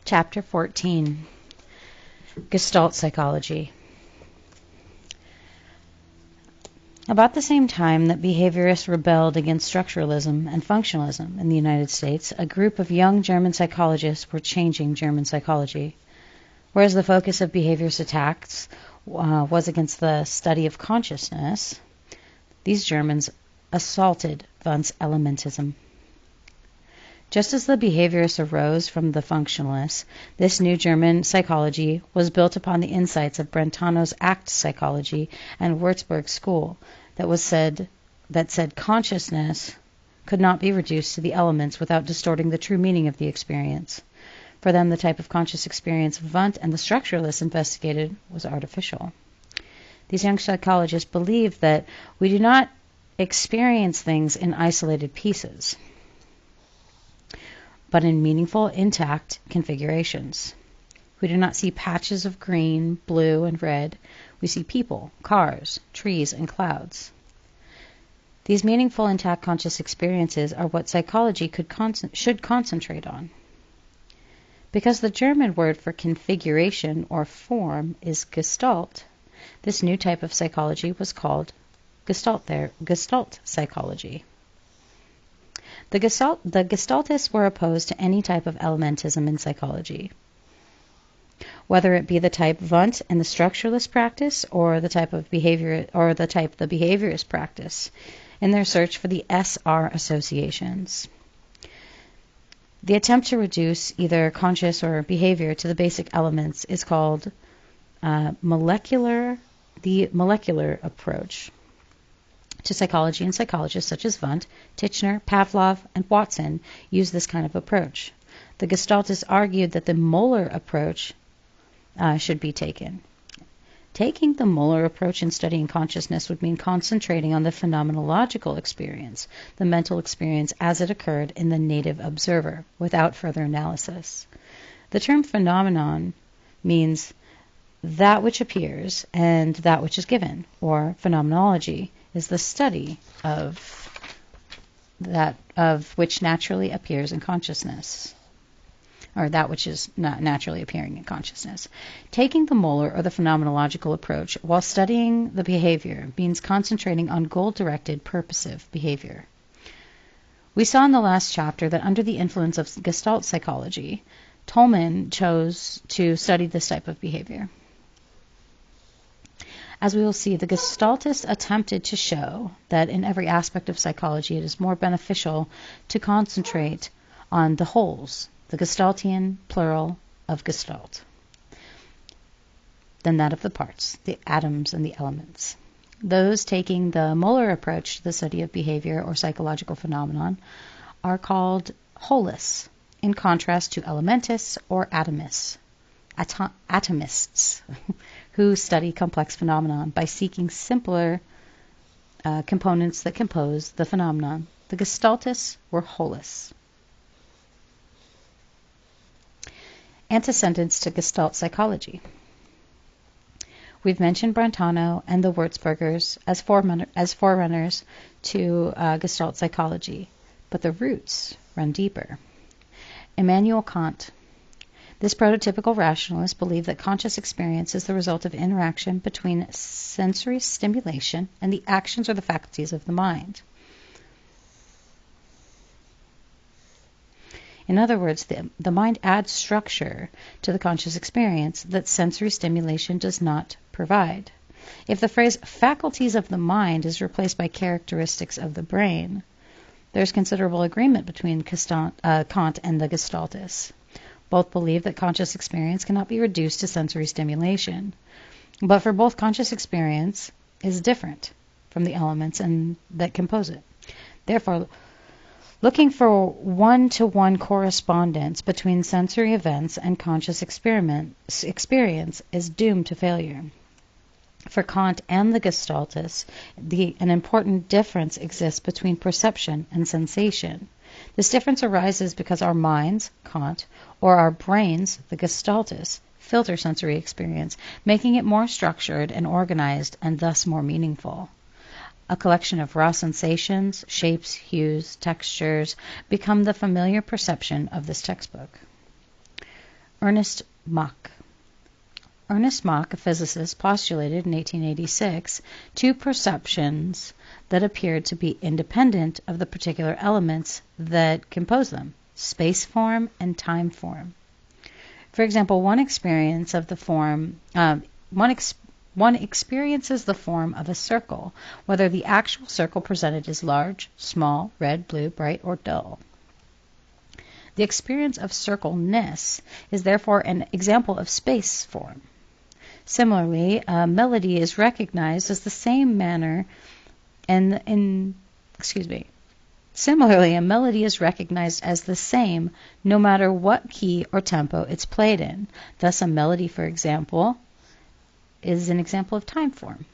Chapter 14, Gestalt Psychology. About the same time that behaviorists rebelled against structuralism and functionalism in the United States, a group of young German psychologists were changing German psychology. Whereas the focus of behaviorist attacks was against the study of consciousness, these Germans assaulted Wundt's elementism. Just as the behaviorists arose from the functionalists, this new German psychology was built upon the insights of Brentano's act psychology and Würzburg's school that said consciousness could not be reduced to the elements without distorting the true meaning of the experience. For them, the type of conscious experience Wundt and the structuralists investigated was artificial. These young psychologists believed that we do not experience things in isolated pieces, but in meaningful, intact configurations. We do not see patches of green, blue, and red. We see people, cars, trees, and clouds. These meaningful, intact conscious experiences are what psychology should concentrate on. Because the German word for configuration or form is Gestalt, this new type of psychology was called Gestalt Psychology. The Gestaltists were opposed to any type of elementism in psychology, whether it be the type Wundt and the structuralist practice, or the type the behaviorist practice, in their search for the SR associations. The attempt to reduce either conscious or behavior to the basic elements is called the molecular approach. To psychology, and psychologists such as Wundt, Titchener, Pavlov, and Watson use this kind of approach. The Gestaltists argued that the molar approach should be taken. Taking the molar approach in studying consciousness would mean concentrating on the phenomenological experience, the mental experience as it occurred in the native observer, without further analysis. The term phenomenon means that which appears and that which is given, or phenomenology is the study of which naturally appears in consciousness, or that which is not naturally appearing in consciousness. Taking the molar or the phenomenological approach while studying the behavior means concentrating on goal-directed, purposive behavior. We saw in the last chapter that under the influence of Gestalt psychology, Tolman chose to study this type of behavior. As we will see, the Gestaltists attempted to show that in every aspect of psychology it is more beneficial to concentrate on the wholes, the Gestaltian plural of Gestalt, than that of the parts, the atoms and the elements. Those taking the molar approach to the study of behavior or psychological phenomenon are called holists, in contrast to elementists or atomists, who study complex phenomenon by seeking simpler components that compose the phenomenon. The Gestaltists were holists. Antecedents to Gestalt psychology. We've mentioned Brentano and the Würzburgers as forerunners to Gestalt psychology, but the roots run deeper. Immanuel Kant. This prototypical rationalist believed that conscious experience is the result of interaction between sensory stimulation and the actions or the faculties of the mind. In other words, the mind adds structure to the conscious experience that sensory stimulation does not provide. If the phrase faculties of the mind is replaced by characteristics of the brain, there's considerable agreement between Kant and the Gestaltists. Both believe that conscious experience cannot be reduced to sensory stimulation. But for both, conscious experience is different from the elements that compose it. Therefore, looking for one-to-one correspondence between sensory events and conscious experience is doomed to failure. For Kant and the Gestaltists, an important difference exists between perception and sensation. This difference arises because our minds, Kant, or our brains, the Gestaltists, filter sensory experience, making it more structured and organized and thus more meaningful. A collection of raw sensations, shapes, hues, textures become the familiar perception of this textbook. Ernest Mach. Ernest Mach, a physicist, postulated in 1886 two perceptions that appeared to be independent of the particular elements that compose them, space form and time form. For example, one experiences the form of a circle, whether the actual circle presented is large, small, red, blue, bright, or dull. The experience of circleness is therefore an example of space form. Similarly, a melody is recognized as the same Similarly, a melody is recognized as the same no matter what key or tempo it's played in. Thus, a melody, for example, is an example of time form.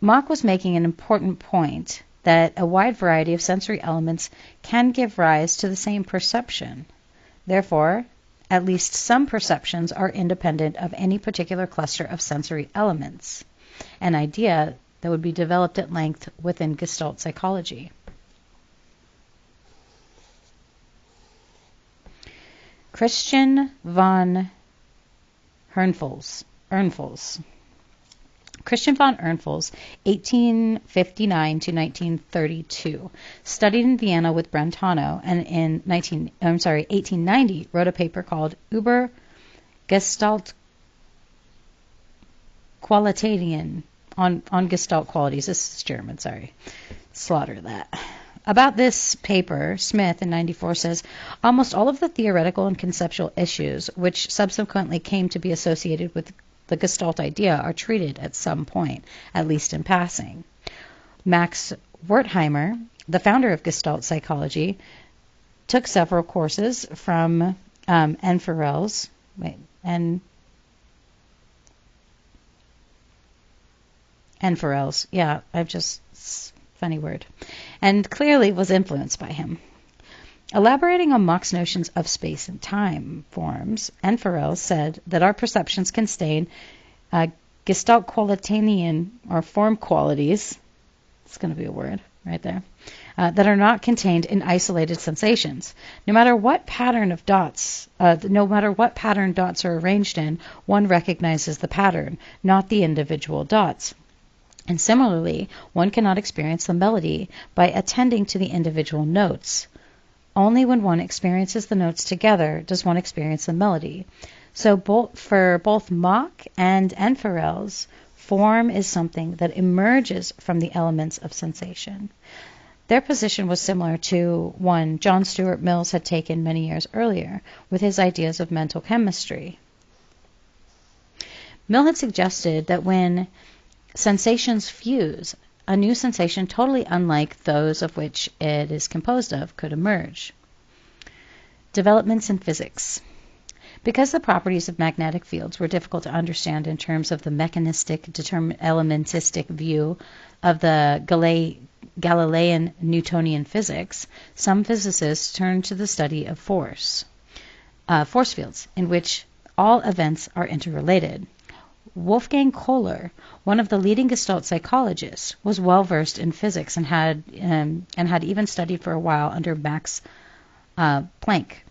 Mach was making an important point that a wide variety of sensory elements can give rise to the same perception. Therefore, at least some perceptions are independent of any particular cluster of sensory elements, an idea that would be developed at length within Gestalt psychology. Christian von Ernfels. Christian von Ernfels, 1859 to 1932, studied in Vienna with Brentano, and in 1890 wrote a paper called Über Gestalt Qualitäten, on Gestalt qualities. This is German, sorry. Slaughter that. About this paper, Smith in 94 says, almost all of the theoretical and conceptual issues which subsequently came to be associated with the Gestalt idea are treated at some point, at least in passing. Max Wertheimer, the founder of Gestalt psychology, took several courses from Enferels. Enferels, yeah, funny word, and clearly was influenced by him. Elaborating on Mach's notions of space and time forms, Enferels said that our perceptions contain Gestalt Qualitäten, or form qualities, it's going to be a word right there, that are not contained in isolated sensations. No matter what pattern dots are arranged in, one recognizes the pattern, not the individual dots. And similarly, one cannot experience the melody by attending to the individual notes. Only when one experiences the notes together does one experience the melody. So for both Mach and Enferels, form is something that emerges from the elements of sensation. Their position was similar to one John Stuart Mills had taken many years earlier with his ideas of mental chemistry. Mill had suggested that when sensations fuse, a new sensation totally unlike those of which it is composed of could emerge. Developments in physics. Because the properties of magnetic fields were difficult to understand in terms of the mechanistic, elementistic view of the Galilean Newtonian physics, some physicists turned to the study of force fields, in which all events are interrelated. Wolfgang Kohler, one of the leading Gestalt psychologists, was well versed in physics and had even studied for a while under Max Planck,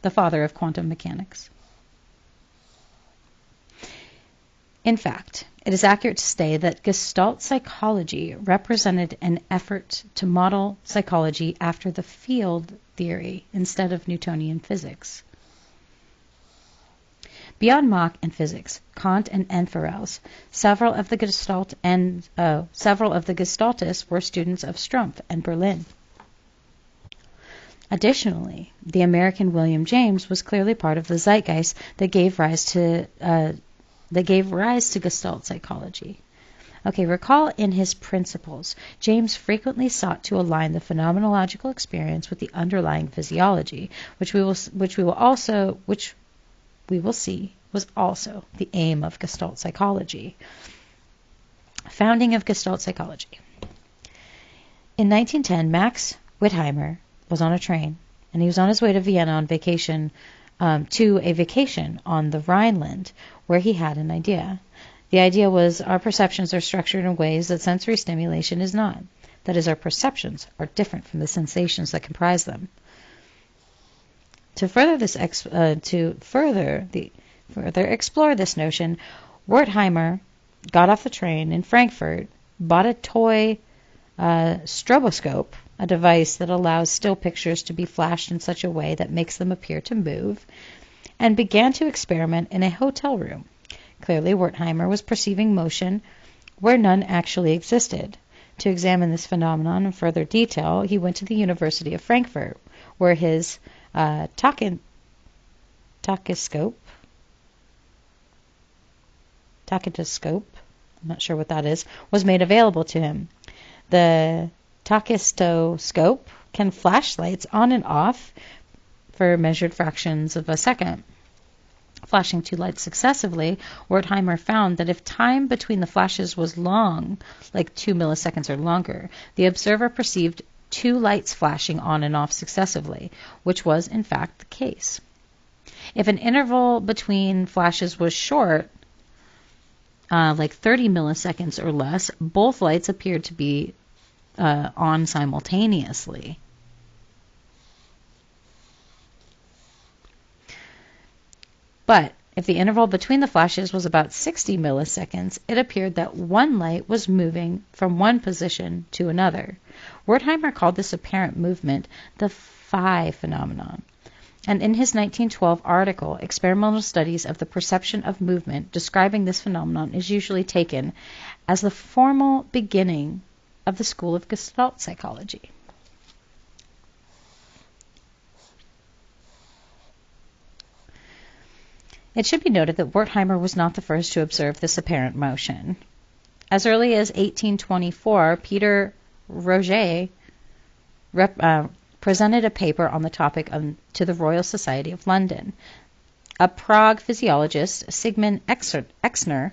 the father of quantum mechanics. In fact, it is accurate to say that Gestalt psychology represented an effort to model psychology after the field theory instead of Newtonian physics. Beyond Mach and physics, Kant and Enferels, several of the Gestaltists were students of Strumpf and Berlin. Additionally, the American William James was clearly part of the zeitgeist that gave rise to Gestalt psychology. Okay, recall in his Principles, James frequently sought to align the phenomenological experience with the underlying physiology, which we will see was also the aim of Gestalt psychology. Founding of Gestalt psychology. In 1910, Max Wertheimer was on a train, and he was on his way to Vienna on vacation, to a vacation on the Rhineland, where he had an idea. The idea was our perceptions are structured in ways that sensory stimulation is not. that is, our perceptions, are different from the sensations that comprise them. To further explore this notion, Wertheimer got off the train in Frankfurt, bought a toy stroboscope, a device that allows still pictures to be flashed in such a way that makes them appear to move, and began to experiment in a hotel room. Clearly, Wertheimer was perceiving motion where none actually existed. To examine this phenomenon in further detail, he went to the University of Frankfurt, where his tachyscope, I'm not sure what that is, was made available to him. The tachystoscope can flash lights on and off for measured fractions of a second. Flashing two lights successively, Wertheimer found that if time between the flashes was long, like 2 milliseconds or longer, the observer perceived two lights flashing on and off successively, which was in fact the case. If an interval between flashes was short, like 30 milliseconds or less, both lights appeared to be on simultaneously. But if the interval between the flashes was about 60 milliseconds, it appeared that one light was moving from one position to another. Wertheimer called this apparent movement the phi phenomenon. And in his 1912 article, Experimental Studies of the Perception of Movement, describing this phenomenon is usually taken as the formal beginning of the school of Gestalt Psychology. It should be noted that Wertheimer was not the first to observe this apparent motion. As early as 1824, Peter Roget presented a paper on the topic to the Royal Society of London. A Prague physiologist, Sigmund Exner,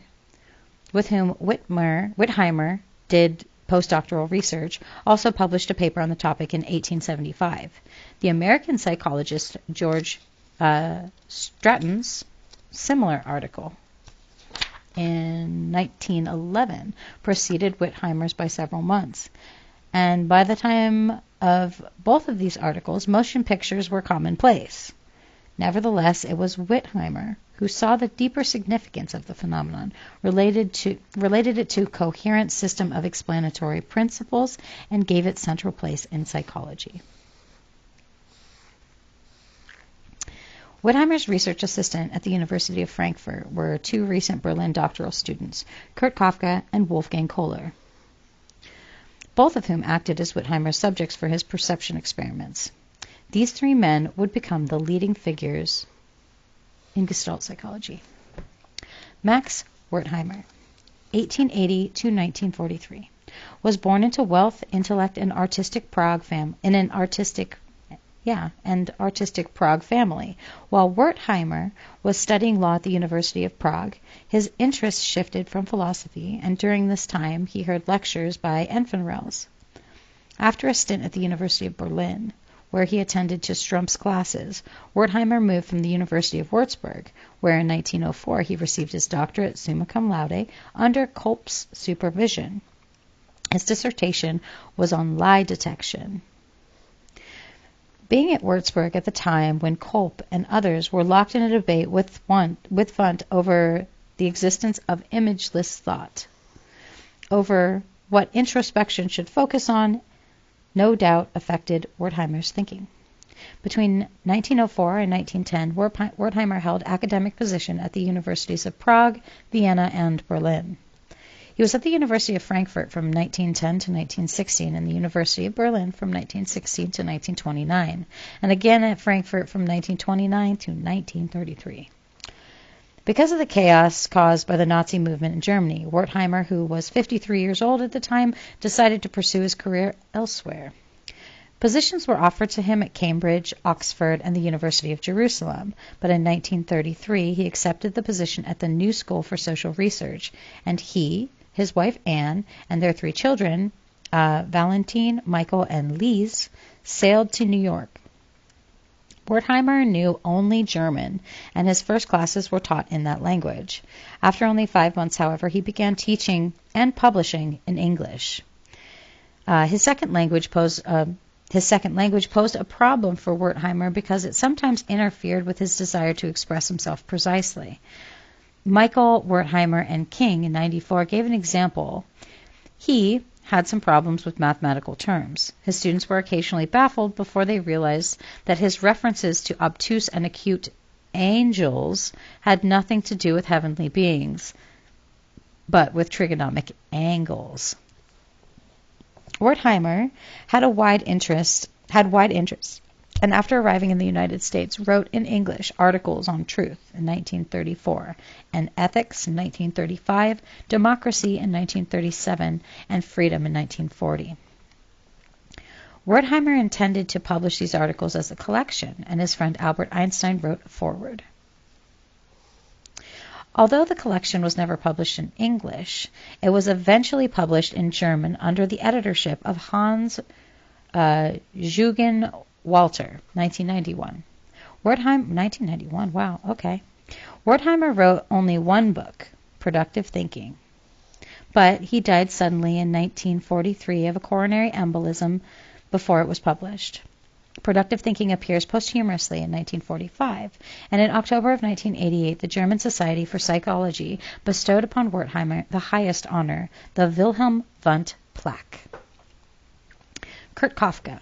with whom Wertheimer did postdoctoral research, also published a paper on the topic in 1875. The American psychologist George Stratton's similar article in 1911 preceded Wertheimer's by several months. And by the time of both of these articles, motion pictures were commonplace. Nevertheless, it was Wertheimer who saw the deeper significance of the phenomenon, related it to a coherent system of explanatory principles, and gave it central place in psychology. Wertheimer's research assistant at the University of Frankfurt were two recent Berlin doctoral students, Kurt Kafka and Wolfgang Kohler, both of whom acted as Wertheimer's subjects for his perception experiments. These three men would become the leading figures in Gestalt psychology. Max Wertheimer, 1880 to 1943, was born into wealth, intellect, and artistic Prague Prague family. While Wertheimer was studying law at the University of Prague, his interests shifted from philosophy, and during this time he heard lectures by Enfenrels. After a stint at the University of Berlin, where he attended to Strump's classes, Wertheimer moved from the University of Würzburg, where in 1904 he received his doctorate summa cum laude under Kolb's supervision. His dissertation was on lie detection. Being at Würzburg at the time when Kolb and others were locked in a debate with Wundt over the existence of imageless thought, over what introspection should focus on, no doubt affected Wertheimer's thinking. Between 1904 and 1910, Wertheimer held academic position at the universities of Prague, Vienna, and Berlin. He was at the University of Frankfurt from 1910 to 1916 and the University of Berlin from 1916 to 1929, and again at Frankfurt from 1929 to 1933. Because of the chaos caused by the Nazi movement in Germany, Wertheimer, who was 53 years old at the time, decided to pursue his career elsewhere. Positions were offered to him at Cambridge, Oxford, and the University of Jerusalem, but in 1933 he accepted the position at the New School for Social Research, and he, his wife Anne, and their three children, Valentine, Michael, and Lise, sailed to New York. Wertheimer knew only German, and his first classes were taught in that language. After only 5 months, however, he began teaching and publishing in English. His second language posed a problem for Wertheimer because it sometimes interfered with his desire to express himself precisely. Michael Wertheimer and King in '94 gave an example. He had some problems with mathematical terms. His students were occasionally baffled before they realized that his references to obtuse and acute angels had nothing to do with heavenly beings, but with trigonometric angles. Wertheimer had wide interests, and after arriving in the United States, wrote in English articles on truth in 1934, and ethics in 1935, democracy in 1937, and freedom in 1940. Wertheimer intended to publish these articles as a collection, and his friend Albert Einstein wrote a foreword. Although the collection was never published in English, it was eventually published in German under the editorship of Hans Jugen Walter, 1991. 1991, wow, okay. Wertheimer wrote only one book, Productive Thinking, but he died suddenly in 1943 of a coronary embolism before it was published. Productive Thinking appears posthumously in 1945, and in October of 1988, the German Society for Psychology bestowed upon Wertheimer the highest honor, the Wilhelm Wundt plaque. Kurt Koffka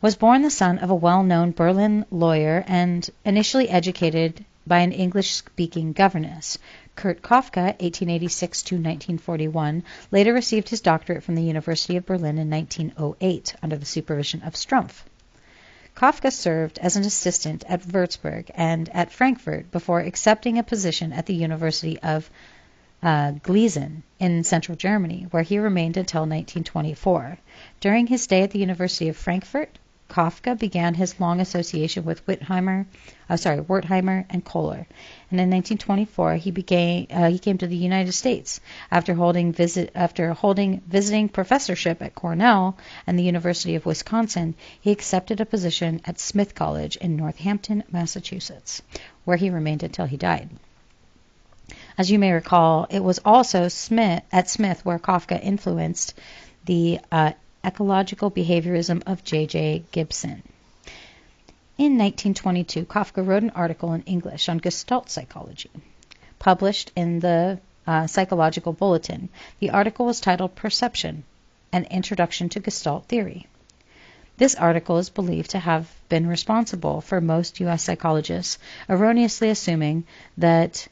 was born the son of a well-known Berlin lawyer and initially educated by an English-speaking governess. Kurt Koffka, 1886 to 1941, later received his doctorate from the University of Berlin in 1908 under the supervision of Strumpf. Koffka served as an assistant at Würzburg and at Frankfurt before accepting a position at the University of Gießen in central Germany, where he remained until 1924. During his stay at the University of Frankfurt, Koffka began his long association with Wertheimer and Kohler, and in 1924 he came to the United States after holding visiting professorship at Cornell and the University of Wisconsin. He accepted a position at Smith College in Northampton, Massachusetts, where he remained until he died. As you may recall, it was also at Smith where Koffka influenced the ecological behaviorism of J.J. Gibson. In 1922, Koffka wrote an article in English on Gestalt Psychology, published in the Psychological Bulletin. The article was titled Perception, an Introduction to Gestalt Theory. This article is believed to have been responsible for most U.S. psychologists erroneously assuming that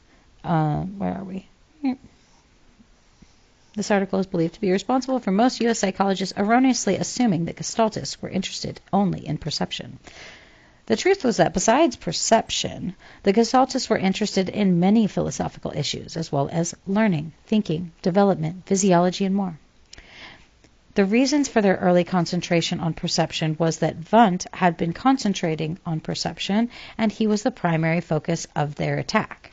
This article is believed to be responsible for most U.S. psychologists erroneously assuming that Gestaltists were interested only in perception. The truth was that besides perception, the Gestaltists were interested in many philosophical issues, as well as learning, thinking, development, physiology, and more. The reasons for their early concentration on perception was that Wundt had been concentrating on perception, and he was the primary focus of their attack.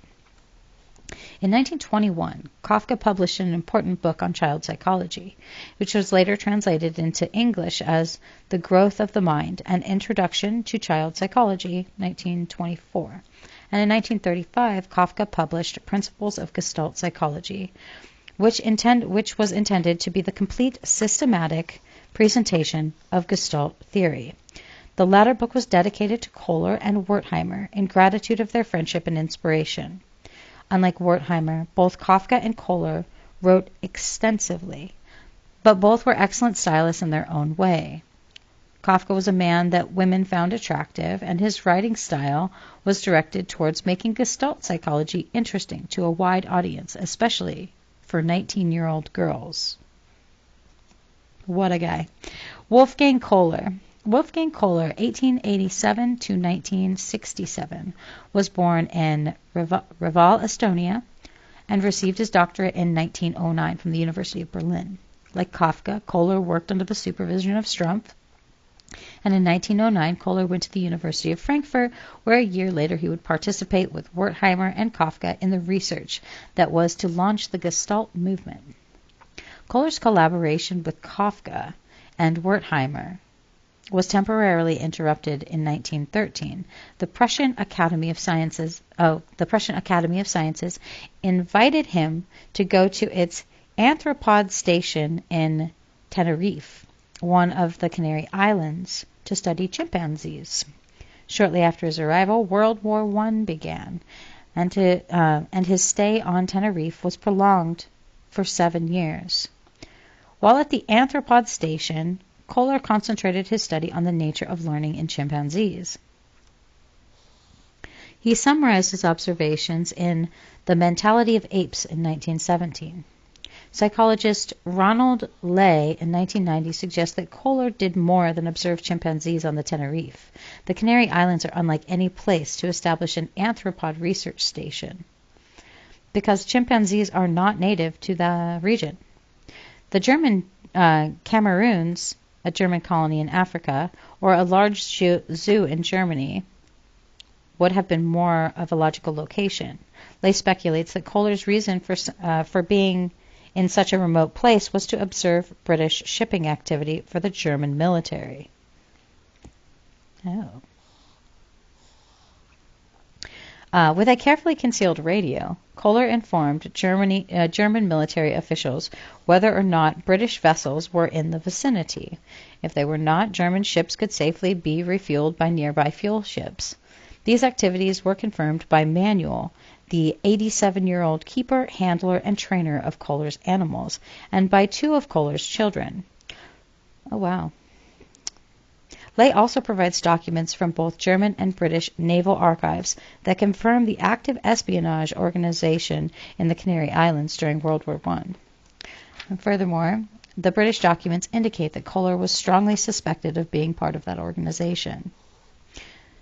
In 1921, Koffka published an important book on child psychology, which was later translated into English as The Growth of the Mind, An Introduction to Child Psychology, 1924. And in 1935, Koffka published Principles of Gestalt Psychology, which was intended to be the complete systematic presentation of Gestalt theory. The latter book was dedicated to Kohler and Wertheimer in gratitude of their friendship and inspiration. Unlike Wertheimer, both Koffka and Kohler wrote extensively, but both were excellent stylists in their own way. Koffka was a man that women found attractive, and his writing style was directed towards making Gestalt psychology interesting to a wide audience, especially for 19-year-old girls. What a guy. Wolfgang Kohler. Wolfgang Kohler, 1887 to 1967, was born in Reval, Estonia, and received his doctorate in 1909 from the University of Berlin. Like Koffka, Kohler worked under the supervision of Strumpf, and in 1909 Kohler went to the University of Frankfurt, where a year later he would participate with Wertheimer and Koffka in the research that was to launch the Gestalt movement. Kohler's collaboration with Koffka and Wertheimer was temporarily interrupted in 1913. The Prussian Academy of Sciences invited him to go to its anthropod station in Tenerife, one of the Canary Islands, to study chimpanzees. Shortly after his arrival, World War I began, and his stay on Tenerife was prolonged for 7 years. While at the Arthropod Station, Kohler concentrated his study on the nature of learning in chimpanzees. He summarized his observations in The Mentality of Apes in 1917. Psychologist Ronald Lay in 1990 suggests that Kohler did more than observe chimpanzees on the Tenerife. The Canary Islands are unlike any place to establish an arthropod research station, because chimpanzees are not native to the region. The German Cameroons, a German colony in Africa, or a large zoo in Germany, would have been more of a logical location. Lay speculates that Kohler's reason for being in such a remote place was to observe British shipping activity for the German military. With a carefully concealed radio, Kohler informed German military officials whether or not British vessels were in the vicinity. If they were not, German ships could safely be refueled by nearby fuel ships. These activities were confirmed by Manuel, the 87-year-old keeper, handler, and trainer of Kohler's animals, and by 2 of Kohler's children. Oh, wow. Lay also provides documents from both German and British naval archives that confirm the active espionage organization in the Canary Islands during World War I. And furthermore, the British documents indicate that Kohler was strongly suspected of being part of that organization.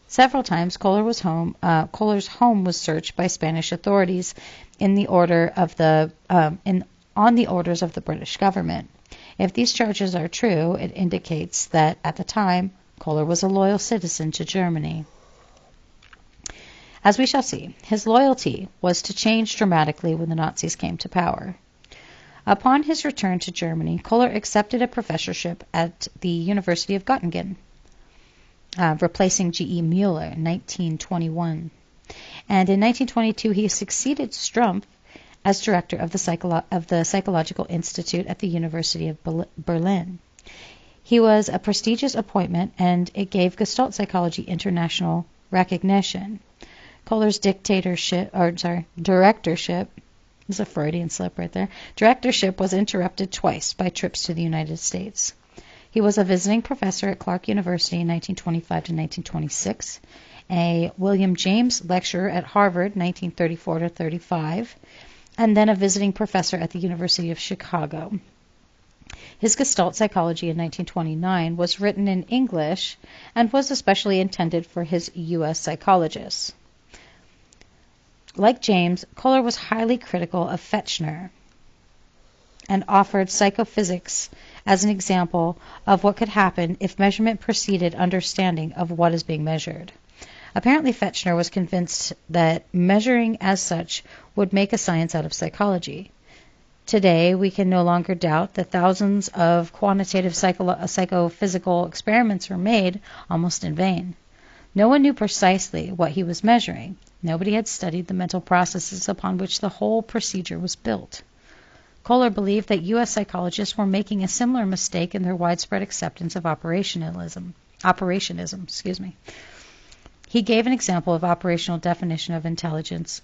Several times, Kohler's home was searched by Spanish authorities on the orders of the British government. If these charges are true, it indicates that at the time, Kohler was a loyal citizen to Germany. As we shall see, his loyalty was to change dramatically when the Nazis came to power. Upon his return to Germany, Kohler accepted a professorship at the University of Göttingen, replacing G.E. Müller in 1921. And in 1922, he succeeded Strumpf as director of the Psychological Institute at the University of Berlin. He was a prestigious appointment, and it gave Gestalt Psychology international recognition. Kohler's directorship, is a Freudian slip right there, directorship was interrupted twice by trips to the United States. He was a visiting professor at Clark University in 1925 to 1926, a William James lecturer at Harvard 1934 to 35, and then a visiting professor at the University of Chicago. His Gestalt Psychology in 1929 was written in English and was especially intended for his U.S. psychologists. Like James, Kohler was highly critical of Fechner and offered psychophysics as an example of what could happen if measurement preceded understanding of what is being measured. Apparently, Fechner was convinced that measuring as such would make a science out of psychology. Today, we can no longer doubt that thousands of quantitative psychophysical experiments were made almost in vain. No one knew precisely what he was measuring. Nobody had studied the mental processes upon which the whole procedure was built. Kohler believed that U.S. psychologists were making a similar mistake in their widespread acceptance of operationism. He gave an example of operational definition of intelligence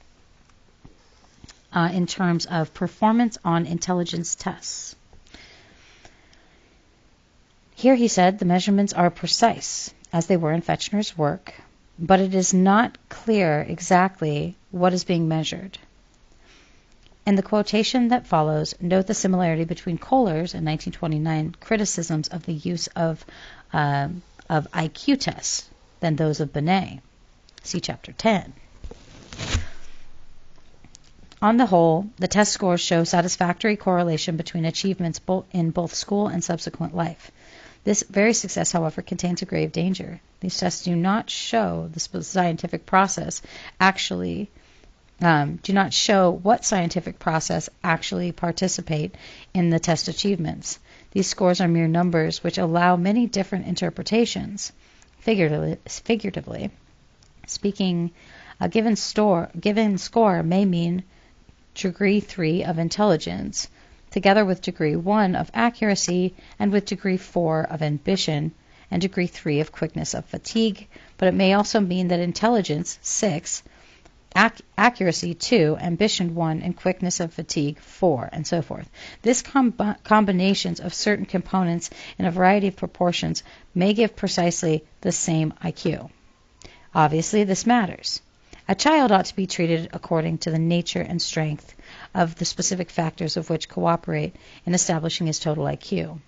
in terms of performance on intelligence tests. Here he said the measurements are precise, as they were in Fechner's work, but it is not clear exactly what is being measured. In the quotation that follows, note the similarity between Kohler's in 1929 criticisms of the use of IQ tests than those of Binet. See Chapter 10. On the whole, the test scores show satisfactory correlation between achievements in both school and subsequent life. This very success, however, contains a grave danger. These tests do not show the scientific process actually what scientific process actually participate in the test achievements. These scores are mere numbers which allow many different interpretations. Figuratively speaking, a given score may mean degree 3 of intelligence, together with degree 1 of accuracy and with degree 4 of ambition and degree 3 of quickness of fatigue, but it may also mean that intelligence, 6, accuracy 2, ambition 1, and quickness of fatigue 4, and so forth. This combinations of certain components in a variety of proportions may give precisely the same IQ. Obviously, this matters. A child ought to be treated according to the nature and strength of the specific factors of which cooperate in establishing his total IQ.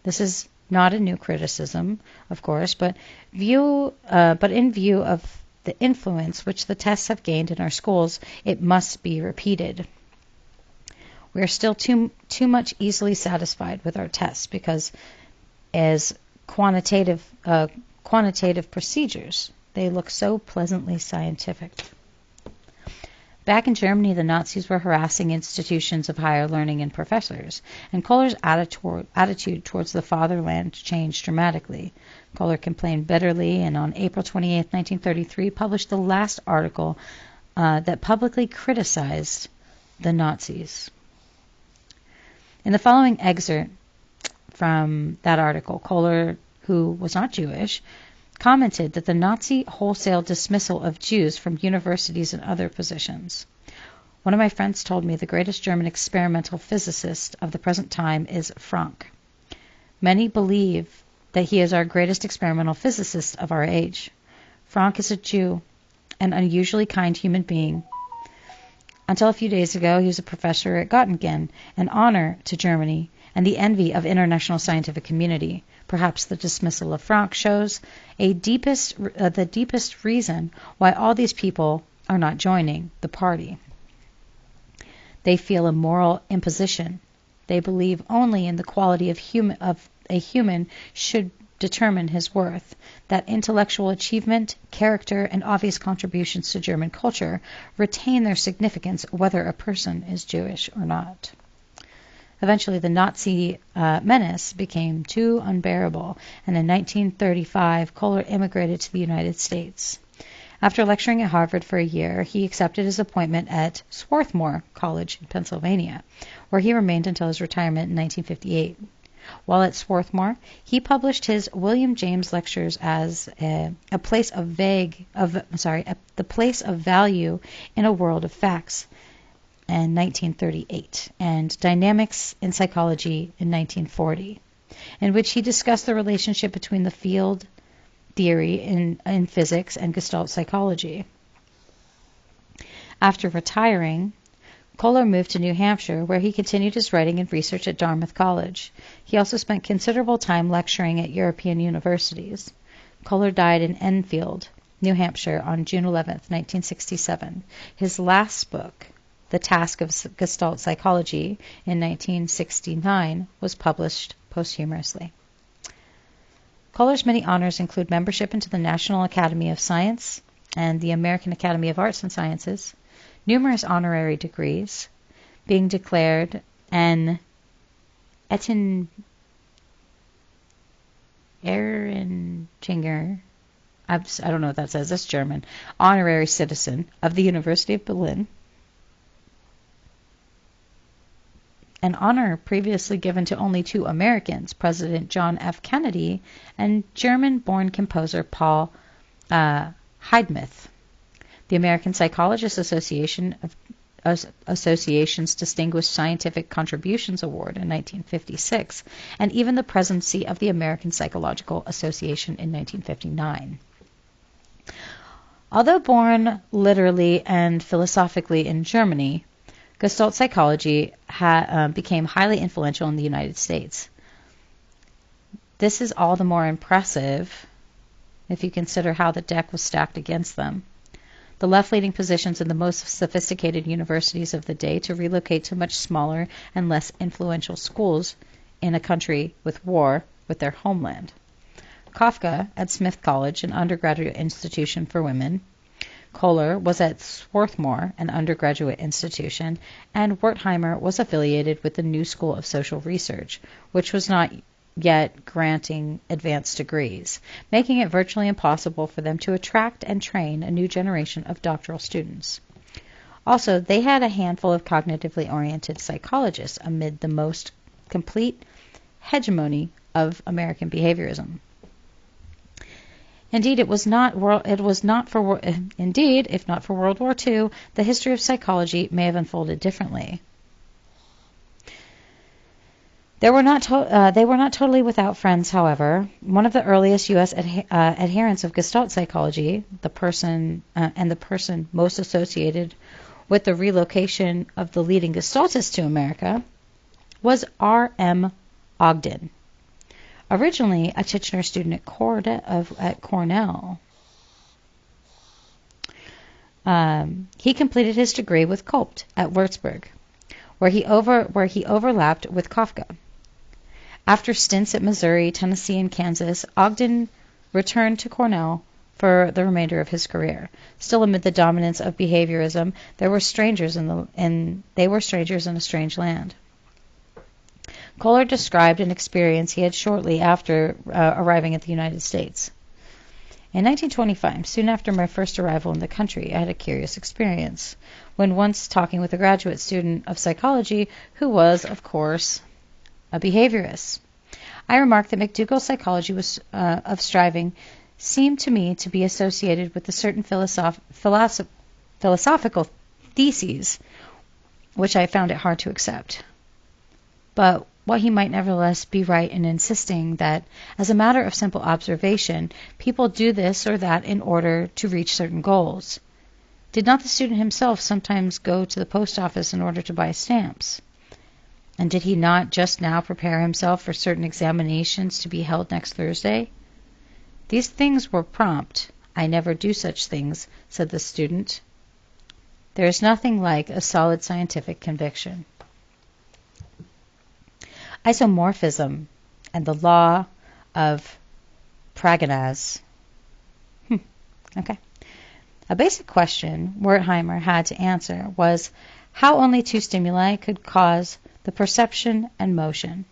This is not a new criticism, of course, but in view of the influence which the tests have gained in our schools, it must be repeated. We are still too much easily satisfied with our tests because as quantitative procedures, they look so pleasantly scientific. Back in Germany, the Nazis were harassing institutions of higher learning and professors, and Kohler's attitude towards the fatherland changed dramatically. Kohler complained bitterly, and on April 28, 1933, published the last article that publicly criticized the Nazis. In the following excerpt from that article, Kohler, who was not Jewish, commented that the Nazi wholesale dismissal of Jews from universities and other positions. One of my friends told me the greatest German experimental physicist of the present time is Frank. Many believe that he is our greatest experimental physicist of our age. Frank is a Jew, an unusually kind human being. Until a few days ago, he was a professor at Göttingen, an honor to Germany, and the envy of international scientific community. Perhaps the dismissal of Frank shows the deepest reason why all these people are not joining the party. They feel a moral imposition. They believe only in the quality of a human should determine his worth, that intellectual achievement, character, and obvious contributions to German culture retain their significance whether a person is Jewish or not. Eventually, the Nazi menace became too unbearable, and in 1935, Kohler immigrated to the United States. After lecturing at Harvard for a year, he accepted his appointment at Swarthmore College in Pennsylvania, where he remained until his retirement in 1958. While at Swarthmore, he published his William James lectures as the place of value in a world of facts in 1938, and Dynamics in Psychology in 1940, in which he discussed the relationship between the field theory in physics and Gestalt Psychology. After retiring, Kohler moved to New Hampshire, where he continued his writing and research at Dartmouth College. He also spent considerable time lecturing at European universities. Kohler died in Enfield, New Hampshire, on June 11, 1967. His last book, The Task of Gestalt Psychology, in 1969, was published posthumously. Kohler's many honors include membership into the National Academy of Science and the American Academy of Arts and Sciences, numerous honorary degrees, being declared an Ehrenchinger, I don't know what that says, that's German, honorary citizen of the University of Berlin, an honor previously given to only two Americans, President John F. Kennedy and German-born composer Paul Hindemith. The American Psychologists Association's Distinguished Scientific Contributions Award in 1956, and even the presidency of the American Psychological Association in 1959. Although born literally and philosophically in Germany, Gestalt psychology became highly influential in the United States. This is all the more impressive if you consider how the deck was stacked against them. The left-leaning positions in the most sophisticated universities of the day to relocate to much smaller and less influential schools in a country with war with their homeland. Kafka at Smith College, an undergraduate institution for women. Kohler was at Swarthmore, an undergraduate institution, and Wertheimer was affiliated with the New School of Social Research, which was not yet granting advanced degrees, making it virtually impossible for them to attract and train a new generation of doctoral students. Also, they had a handful of cognitively oriented psychologists amid the most complete hegemony of American behaviorism. Indeed, if not for World War II, the history of psychology may have unfolded differently. They were not totally without friends, however. One of the earliest U.S. adherents of Gestalt psychology, the person most associated with the relocation of the leading Gestaltists to America, was R.M. Ogden, originally a Titchener student at Cornell. He completed his degree with Colt at Würzburg, where he overlapped with Kafka. After stints at Missouri, Tennessee, and Kansas, Ogden returned to Cornell for the remainder of his career. Still amid the dominance of behaviorism, they were strangers in a strange land. Kohler described an experience he had shortly after arriving at the United States. In 1925, soon after my first arrival in the country, I had a curious experience when once talking with a graduate student of psychology who was, of course, a behaviorist. I remarked that McDougall's psychology of striving seemed to me to be associated with a certain philosophical theses, which I found it hard to accept. But while he might nevertheless be right in insisting that, as a matter of simple observation, people do this or that in order to reach certain goals, did not the student himself sometimes go to the post office in order to buy stamps? And did he not just now prepare himself for certain examinations to be held next Thursday? These things were prompt. I never do such things, said the student. There is nothing like a solid scientific conviction. Isomorphism and the law of Praganaz. Okay. A basic question Wertheimer had to answer was how only two stimuli could cause the perception and motion.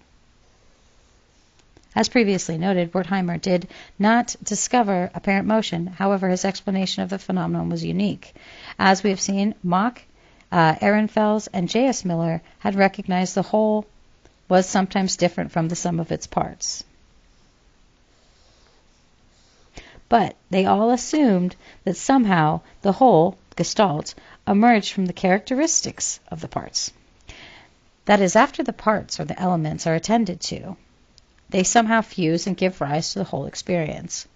As previously noted, Wertheimer did not discover apparent motion. However, his explanation of the phenomenon was unique. As we have seen, Mach, Ehrenfels, and J.S. Miller had recognized the whole was sometimes different from the sum of its parts. But they all assumed that somehow the whole, Gestalt, emerged from the characteristics of the parts. That is, after the parts or the elements are attended to, they somehow fuse and give rise to the whole experience.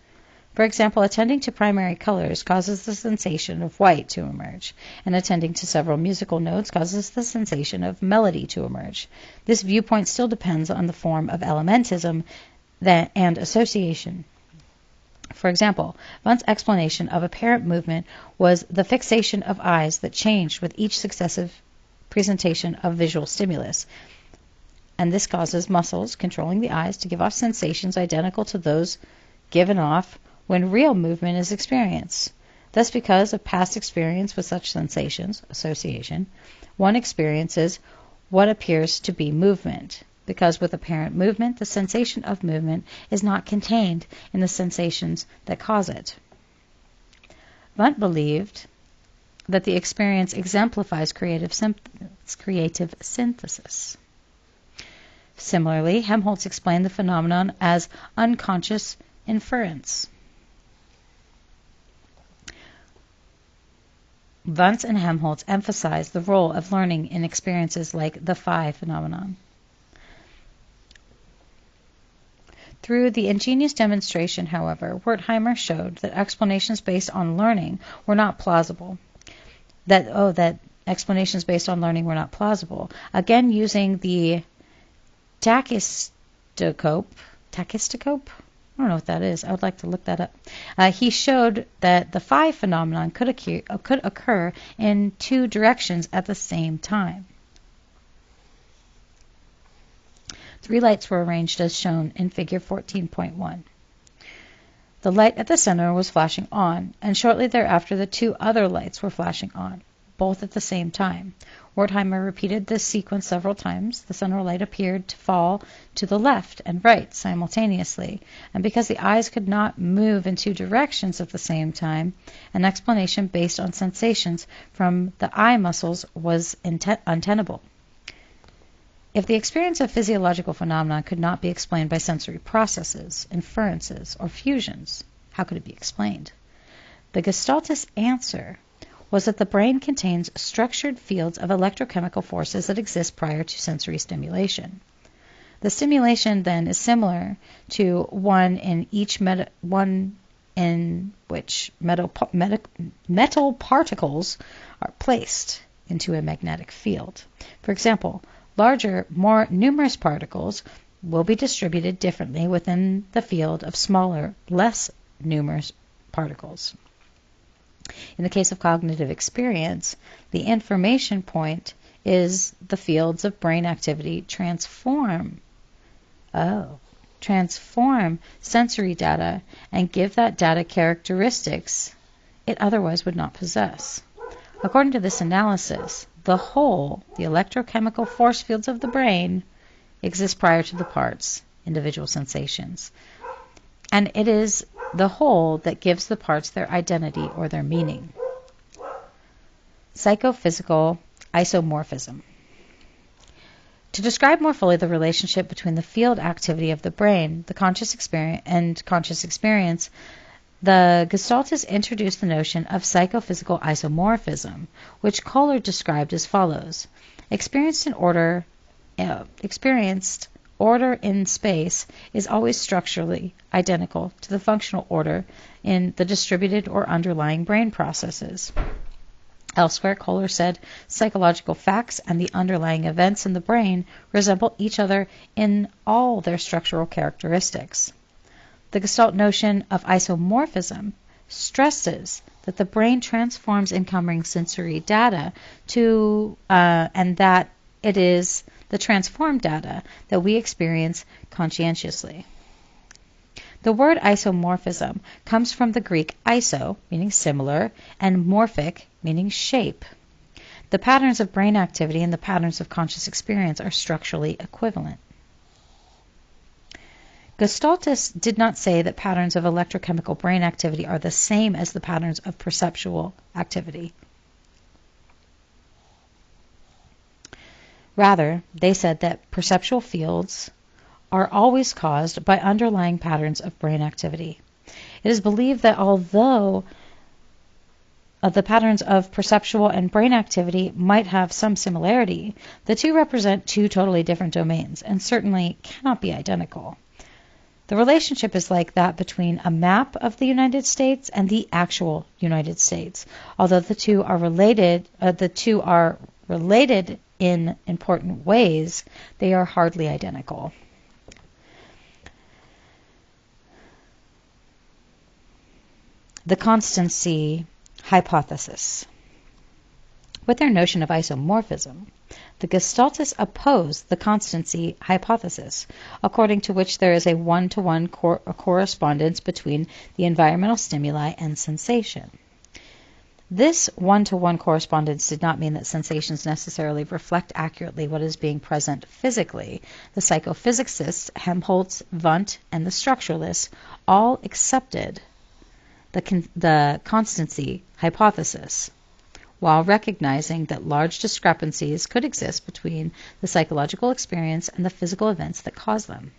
For example, attending to primary colors causes the sensation of white to emerge, and attending to several musical notes causes the sensation of melody to emerge. This viewpoint still depends on the form of elementism and association. For example, Wundt's explanation of apparent movement was the fixation of eyes that changed with each successive presentation of visual stimulus, and this causes muscles controlling the eyes to give off sensations identical to those given off when real movement is experienced. Thus, because of past experience with such sensations, association, one experiences what appears to be movement, because with apparent movement, the sensation of movement is not contained in the sensations that cause it. Wundt believed that the experience exemplifies creative synthesis. Similarly, Helmholtz explained the phenomenon as unconscious inference. Wundt and Helmholtz emphasized the role of learning in experiences like the phi phenomenon. Through the ingenious demonstration, however, Wertheimer showed that explanations based on learning were not plausible. That explanations based on learning were not plausible. Again, using the tachyscope. I don't know what that is. I would like to look that up. He showed that the phi phenomenon could occur in two directions at the same time. Three lights were arranged as shown in figure 14.1. The light at the center was flashing on, and shortly thereafter the two other lights were flashing on, both at the same time. Wertheimer repeated this sequence several times. The central light appeared to fall to the left and right simultaneously, and because the eyes could not move in two directions at the same time, an explanation based on sensations from the eye muscles was untenable. If the experience of physiological phenomena could not be explained by sensory processes, inferences, or fusions, how could it be explained? The Gestaltist answer was that the brain contains structured fields of electrochemical forces that exist prior to sensory stimulation. The stimulation then is similar to one in which metal particles are placed into a magnetic field. For example, larger, more numerous particles will be distributed differently within the field of smaller, less numerous particles. In the case of cognitive experience, the information point is the fields of brain activity transform sensory data and give that data characteristics it otherwise would not possess. According to this analysis, the whole, the electrochemical force fields of the brain, exist prior to the parts, individual sensations. And it is the whole that gives the parts their identity or their meaning. Psychophysical isomorphism. To describe more fully the relationship between the field activity of the brain, the conscious experience, the Gestaltists introduced the notion of psychophysical isomorphism, which Kohler described as follows: experienced order in space is always structurally identical to the functional order in the distributed or underlying brain processes. Elsewhere, Kohler said psychological facts and the underlying events in the brain resemble each other in all their structural characteristics. The Gestalt notion of isomorphism stresses that the brain transforms incoming sensory data and that it is the transformed data that we experience conscientiously. The word isomorphism comes from the Greek iso, meaning similar, and morphic, meaning shape. The patterns of brain activity and the patterns of conscious experience are structurally equivalent. Gestaltists did not say that patterns of electrochemical brain activity are the same as the patterns of perceptual activity. Rather, they said that perceptual fields are always caused by underlying patterns of brain activity. It is believed that although the patterns of perceptual and brain activity might have some similarity, the two represent two totally different domains and certainly cannot be identical. The relationship is like that between a map of the United States and the actual United States. Although the two are related in important ways, they are hardly identical. The constancy hypothesis. With their notion of isomorphism, the Gestaltists oppose the constancy hypothesis, according to which there is a one-to-one correspondence between the environmental stimuli and sensation. This one-to-one correspondence did not mean that sensations necessarily reflect accurately what is being present physically. The psychophysicists, Helmholtz, Wundt, and the structuralists all accepted the constancy hypothesis, while recognizing that large discrepancies could exist between the psychological experience and the physical events that cause them.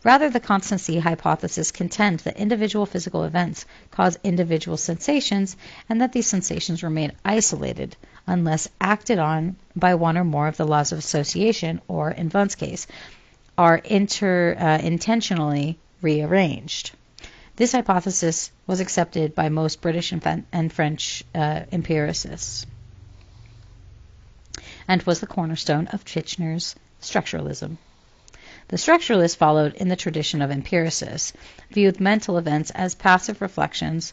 Rather, the constancy hypothesis contends that individual physical events cause individual sensations and that these sensations remain isolated unless acted on by one or more of the laws of association or, in Wundt's case, are intentionally rearranged. This hypothesis was accepted by most British and French empiricists and was the cornerstone of Titchener's structuralism. The structuralists followed in the tradition of empiricists, viewed mental events as passive reflections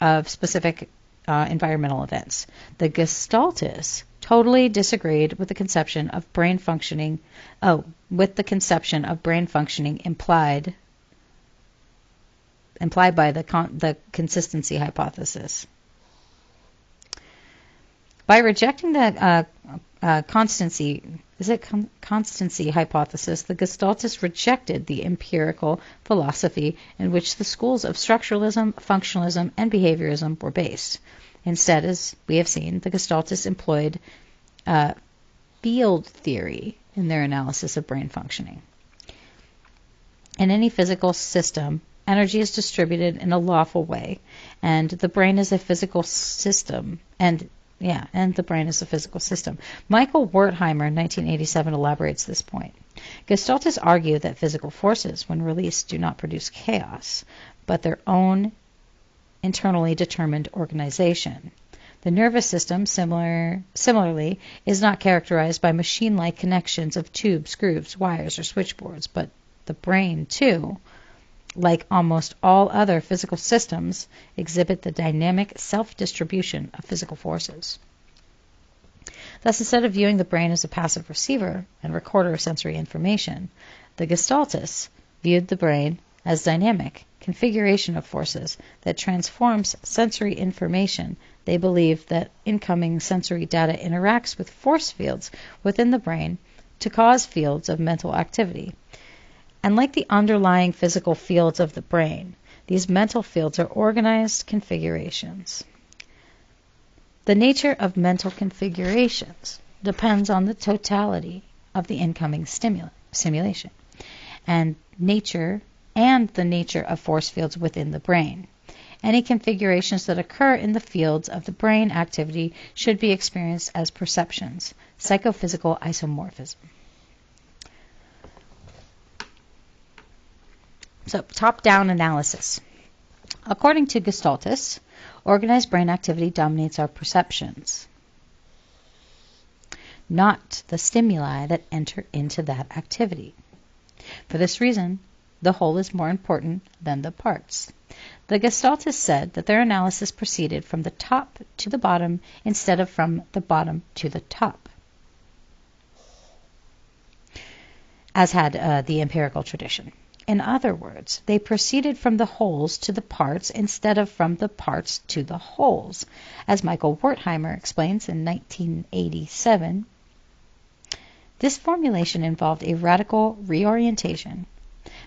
of specific environmental events. The Gestaltists totally disagreed with the conception of brain functioning, implied by the consistency hypothesis. By rejecting the constancy hypothesis, the Gestaltists rejected the empirical philosophy in which the schools of structuralism, functionalism, and behaviorism were based. Instead, as we have seen, the Gestaltists employed field theory in their analysis of brain functioning. In any physical system, energy is distributed in a lawful way, and the brain is a physical system, and the brain is a physical system. Michael Wertheimer in 1987 elaborates this point. Gestaltists argue that physical forces, when released, do not produce chaos, but their own internally determined organization. The nervous system, similarly, is not characterized by machine-like connections of tubes, grooves, wires, or switchboards, but the brain, too, like almost all other physical systems, exhibit the dynamic self-distribution of physical forces. Thus, instead of viewing the brain as a passive receiver and recorder of sensory information, the Gestaltists viewed the brain as dynamic configuration of forces that transforms sensory information. They believe that incoming sensory data interacts with force fields within the brain to cause fields of mental activity. And like the underlying physical fields of the brain, these mental fields are organized configurations. The nature of mental configurations depends on the totality of the incoming stimulation and the nature of force fields within the brain. Any configurations that occur in the fields of the brain activity should be experienced as perceptions, psychophysical isomorphism. So, top-down analysis. According to Gestaltists, organized brain activity dominates our perceptions, not the stimuli that enter into that activity. For this reason, the whole is more important than the parts. The Gestaltists said that their analysis proceeded from the top to the bottom instead of from the bottom to the top, as had the empirical tradition. In other words, they proceeded from the wholes to the parts instead of from the parts to the wholes. As Michael Wertheimer explains in 1987, this formulation involved a radical reorientation.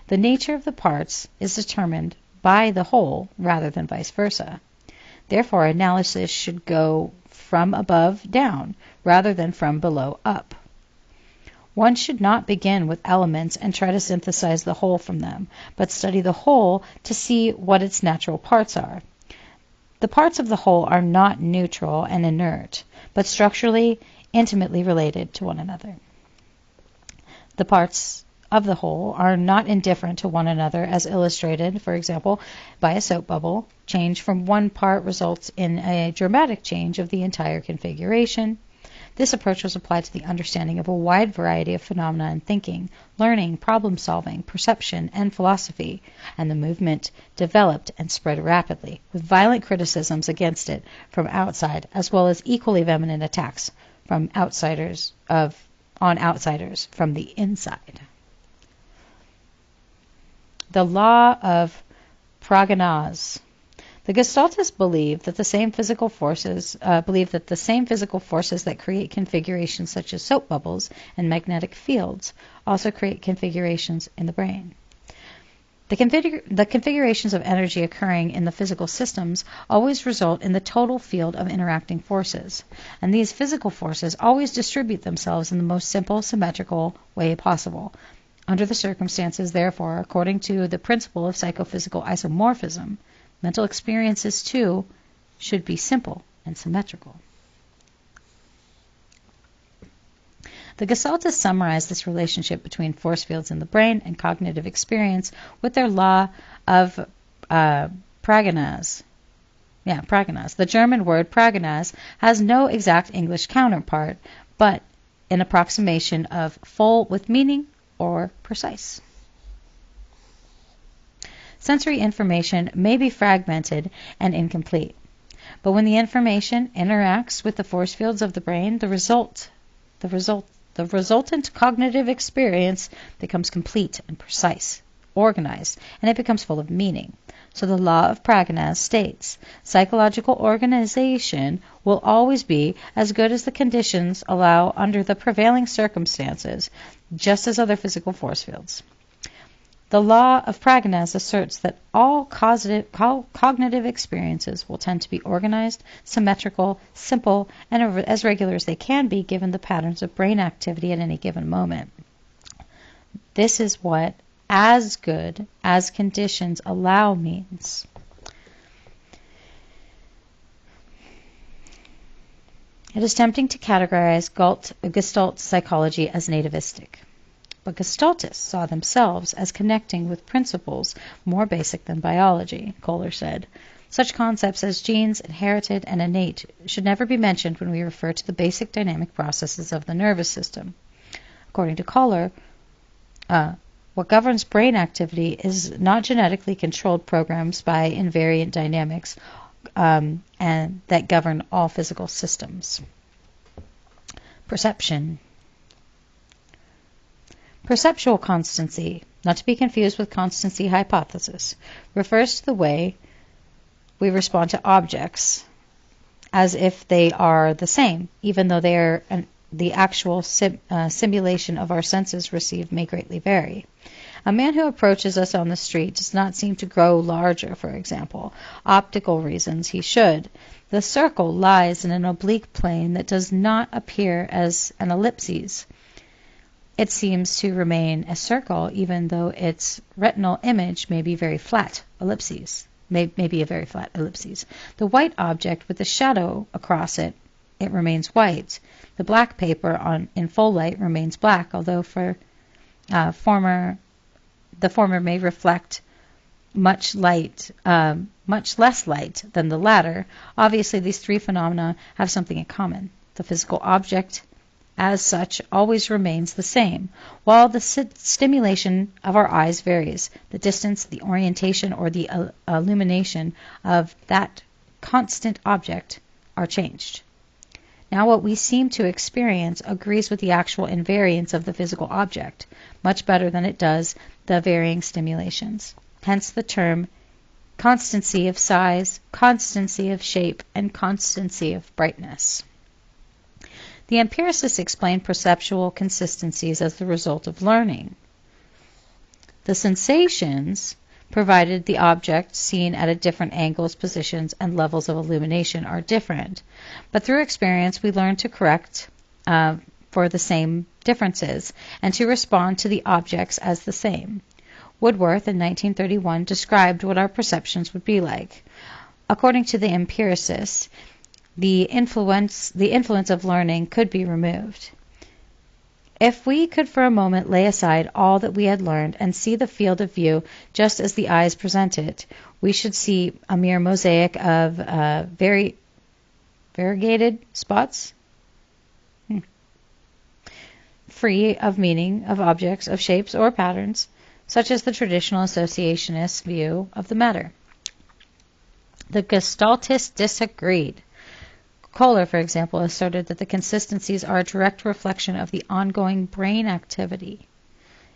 The nature of the parts is determined by the whole rather than vice versa. Therefore, analysis should go from above down rather than from below up. One should not begin with elements and try to synthesize the whole from them, but study the whole to see what its natural parts are. The parts of the whole are not neutral and inert, but structurally intimately related to one another. The parts of the whole are not indifferent to one another, as illustrated, for example, by a soap bubble. Change from one part results in a dramatic change of the entire configuration. This approach was applied to the understanding of a wide variety of phenomena in thinking, learning, problem-solving, perception, and philosophy, and the movement developed and spread rapidly, with violent criticisms against it from outside, as well as equally vehement attacks from outsiders from the inside. The law of Praganaz. The Gestaltists believe that the same physical forces that create configurations such as soap bubbles and magnetic fields also create configurations in the brain. The configurations of energy occurring in the physical systems always result in the total field of interacting forces, and these physical forces always distribute themselves in the most simple, symmetrical way possible. Under the circumstances, therefore, according to the principle of psychophysical isomorphism, mental experiences, too, should be simple and symmetrical. The Gestaltists summarize this relationship between force fields in the brain and cognitive experience with their law of Praganaz. The German word Praganaz has no exact English counterpart, but an approximation of full with meaning or precise. Sensory information may be fragmented and incomplete, but when the information interacts with the force fields of the brain, the resultant cognitive experience becomes complete and precise, organized, and it becomes full of meaning. So the law of Pragnas states, psychological organization will always be as good as the conditions allow under the prevailing circumstances, just as other physical force fields. The law of Pragnas asserts that all cognitive experiences will tend to be organized, symmetrical, simple, and as regular as they can be given the patterns of brain activity at any given moment. This is what as good as conditions allow means. It is tempting to categorize Gestalt psychology as nativistic. But Gestaltists saw themselves as connecting with principles more basic than biology, Kohler said. Such concepts as genes, inherited, and innate should never be mentioned when we refer to the basic dynamic processes of the nervous system. According to Kohler, what governs brain activity is not genetically controlled programs by invariant dynamics and that govern all physical systems. Perception. Perceptual constancy, not to be confused with constancy hypothesis, refers to the way we respond to objects as if they are the same, even though they are the actual simulation of our senses received may greatly vary. A man who approaches us on the street does not seem to grow larger, for example. Optical reasons he should. The circle lies in an oblique plane that does not appear as an ellipsis. It seems to remain a circle, even though its retinal image may be very flat ellipses. May be a very flat ellipses. The white object with the shadow across it, it remains white. The black paper in full light remains black, although the former may reflect much less light than the latter. Obviously, these three phenomena have something in common. The physical object as such always remains the same, while the stimulation of our eyes varies. The distance, the orientation, or the illumination of that constant object are changed. Now what we seem to experience agrees with the actual invariance of the physical object, much better than it does the varying stimulations. Hence the term constancy of size, constancy of shape, and constancy of brightness. The empiricists explain perceptual consistencies as the result of learning. The sensations, provided the objects seen at different angles, positions, and levels of illumination are different. But through experience, we learn to correct for the same differences and to respond to the objects as the same. Woodworth in 1931 described what our perceptions would be like. According to the empiricists, the influence of learning could be removed. If we could for a moment lay aside all that we had learned and see the field of view just as the eyes present it, we should see a mere mosaic of variegated spots, free of meaning, of objects, of shapes or patterns, such as the traditional associationist view of the matter. The Gestaltists disagreed. Kohler, for example, asserted that the consistencies are a direct reflection of the ongoing brain activity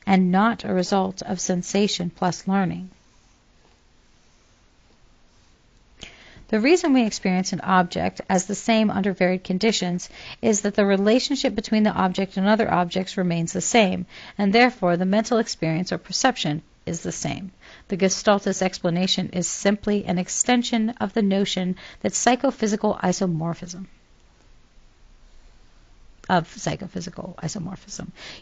and not a result of sensation plus learning. The reason we experience an object as the same under varied conditions is that the relationship between the object and other objects remains the same, and therefore the mental experience or perception is the same. The Gestaltist explanation is simply an extension of the notion that psychophysical isomorphism.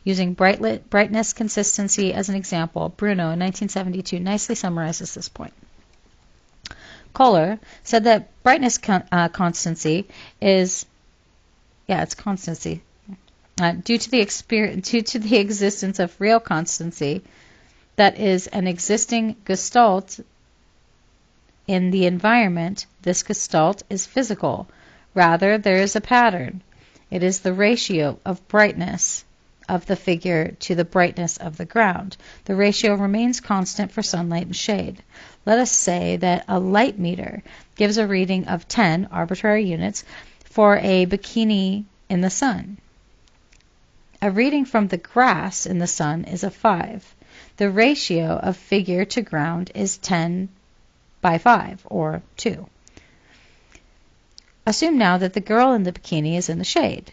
Using brightness consistency as an example, Bruno in 1972 nicely summarizes this point. Kohler said that brightness constancy is, it's constancy, due to the existence of real constancy, that is an existing gestalt in the environment. This gestalt is physical. Rather, there is a pattern. It is the ratio of brightness of the figure to the brightness of the ground. The ratio remains constant for sunlight and shade. Let us say that a light meter gives a reading of 10 arbitrary units for a bikini in the sun. A reading from the grass in the sun is a 5. The ratio of figure to ground is 10 by 5, or 2. Assume now that the girl in the bikini is in the shade,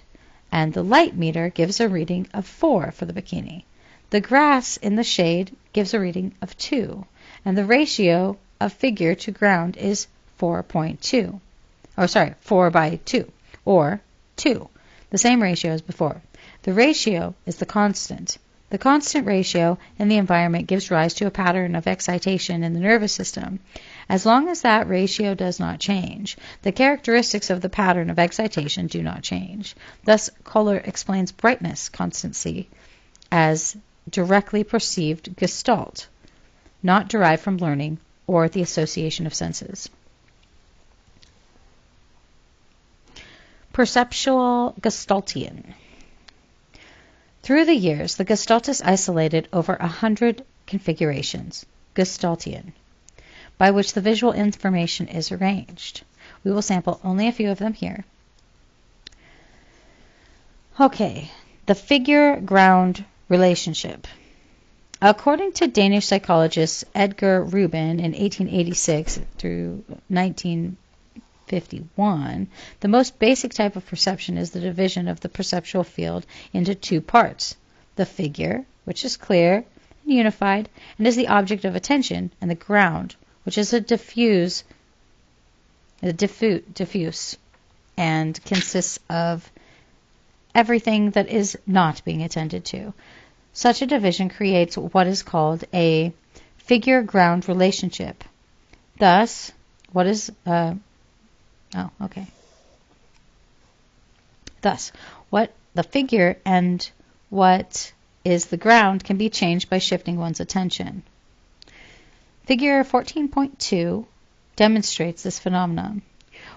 and the light meter gives a reading of 4 for the bikini. The grass in the shade gives a reading of 2, and the ratio of figure to ground is 4.2. 4 by 2, or 2, the same ratio as before. The ratio is the constant. The constant ratio in the environment gives rise to a pattern of excitation in the nervous system. As long as that ratio does not change, the characteristics of the pattern of excitation do not change. Thus, Kohler explains brightness constancy as directly perceived gestalt, not derived from learning or the association of senses. Perceptual Gestaltian. Through the years, the Gestaltists isolated over 100 configurations, Gestaltian, by which the visual information is arranged. We will sample only a few of them here. Okay, the figure-ground relationship. According to Danish psychologist Edgar Rubin in 1886 through 1951, the most basic type of perception is the division of the perceptual field into 2 parts. The figure, which is clear and unified, and is the object of attention, and the ground, which is diffuse, and consists of everything that is not being attended to. Such a division creates what is called a figure-ground relationship. Thus, Thus, what the figure and what is the ground can be changed by shifting one's attention. Figure 14.2 demonstrates this phenomenon.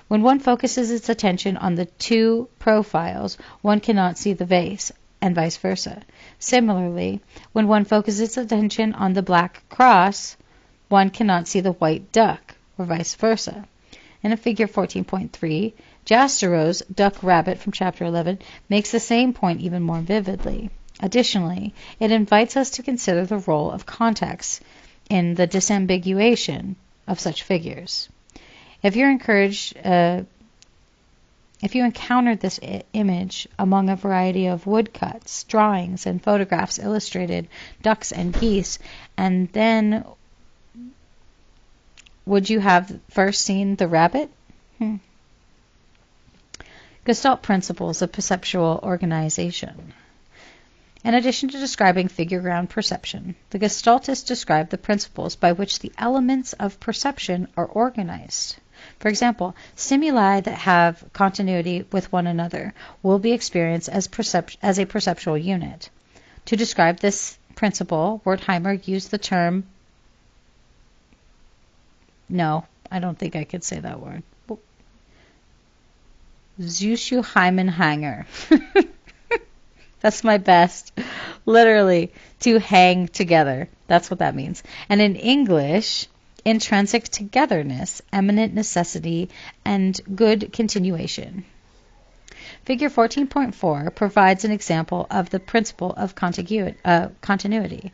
When one focuses its attention on the 2 profiles, one cannot see the vase, and vice versa. Similarly, when one focuses its attention on the black cross, one cannot see the white duck, or vice versa. In figure 14.3, Jastero's duck rabbit from chapter 11 makes the same point even more vividly. Additionally, it invites us to consider the role of context in the disambiguation of such figures. If you encountered this image among a variety of woodcuts, drawings, and photographs illustrated ducks and geese, and then would you have first seen the rabbit? Gestalt principles of perceptual organization. In addition to describing figure-ground perception, the Gestaltists describe the principles by which the elements of perception are organized. For example, stimuli that have continuity with one another will be experienced as a perceptual unit. To describe this principle, Wertheimer used the term... No, I don't think I could say that word. Zusammenhänge. That's my best. Literally, to hang together. That's what that means. And in English, intrinsic togetherness, eminent necessity, and good continuation. Figure 14.4 provides an example of the principle of continuity.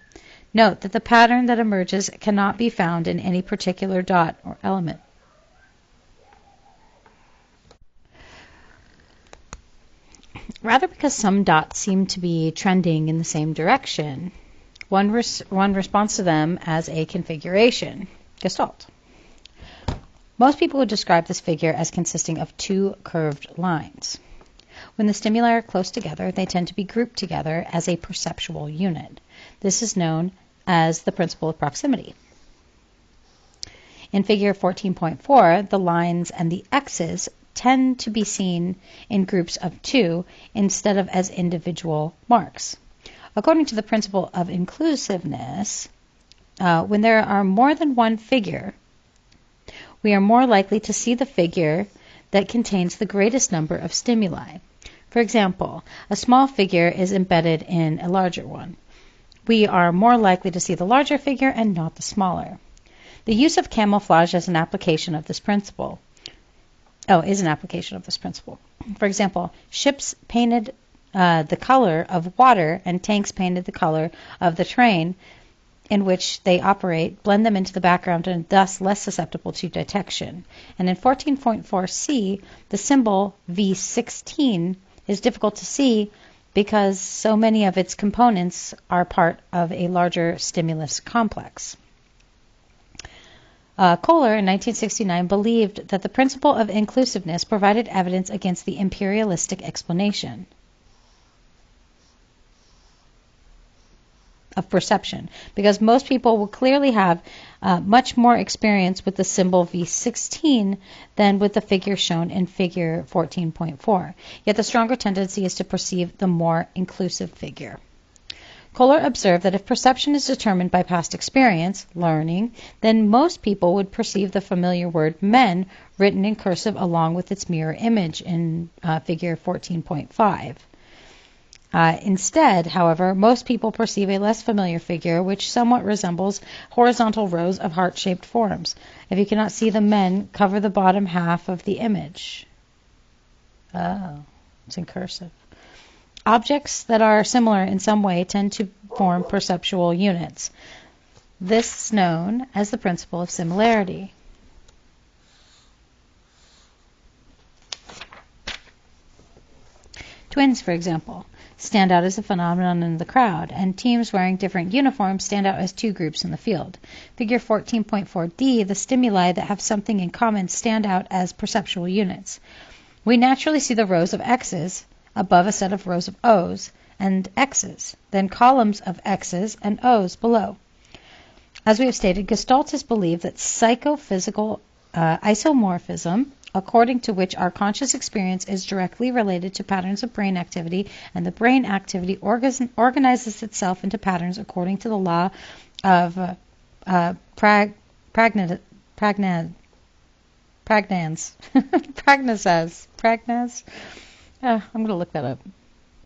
Note that the pattern that emerges cannot be found in any particular dot or element. Rather, because some dots seem to be trending in the same direction, one responds to them as a configuration, Gestalt. Most people would describe this figure as consisting of 2 curved lines. When the stimuli are close together, they tend to be grouped together as a perceptual unit. This is known as the principle of proximity. In figure 14.4, the lines and the X's tend to be seen in groups of 2 instead of as individual marks. According to the principle of inclusiveness, when there are more than one figure, we are more likely to see the figure that contains the greatest number of stimuli. For example, a small figure is embedded in a larger one. We are more likely to see the larger figure and not the smaller. The use of camouflage as an application of this principle. Is an application of this principle. For example, ships painted the color of water and tanks painted the color of the train in which they operate blend them into the background and thus less susceptible to detection. And in 14.4c, the symbol V16 is difficult to see because so many of its components are part of a larger stimulus complex. Kohler in 1969 believed that the principle of inclusiveness provided evidence against the imperialistic explanation of perception, because most people will clearly have much more experience with the symbol V16 than with the figure shown in figure 14.4. Yet the stronger tendency is to perceive the more inclusive figure. Kohler observed that if perception is determined by past experience, learning, then most people would perceive the familiar word men written in cursive along with its mirror image in figure 14.5. Instead, however, most people perceive a less familiar figure which somewhat resembles horizontal rows of heart-shaped forms. If you cannot see the men, cover the bottom half of the image. Oh, it's in cursive. Objects that are similar in some way tend to form perceptual units. This is known as the principle of similarity. Twins, for example, stand out as a phenomenon in the crowd, and teams wearing different uniforms stand out as two groups in the field. Figure 14.4d, the stimuli that have something in common stand out as perceptual units. We naturally see the rows of X's above a set of rows of O's and X's, then columns of X's and O's below. As we have stated, Gestaltists believe that psychophysical isomorphism, according to which our conscious experience is directly related to patterns of brain activity, and the brain activity organizes itself into patterns according to the law of Pragnaz. I'm going to look that up.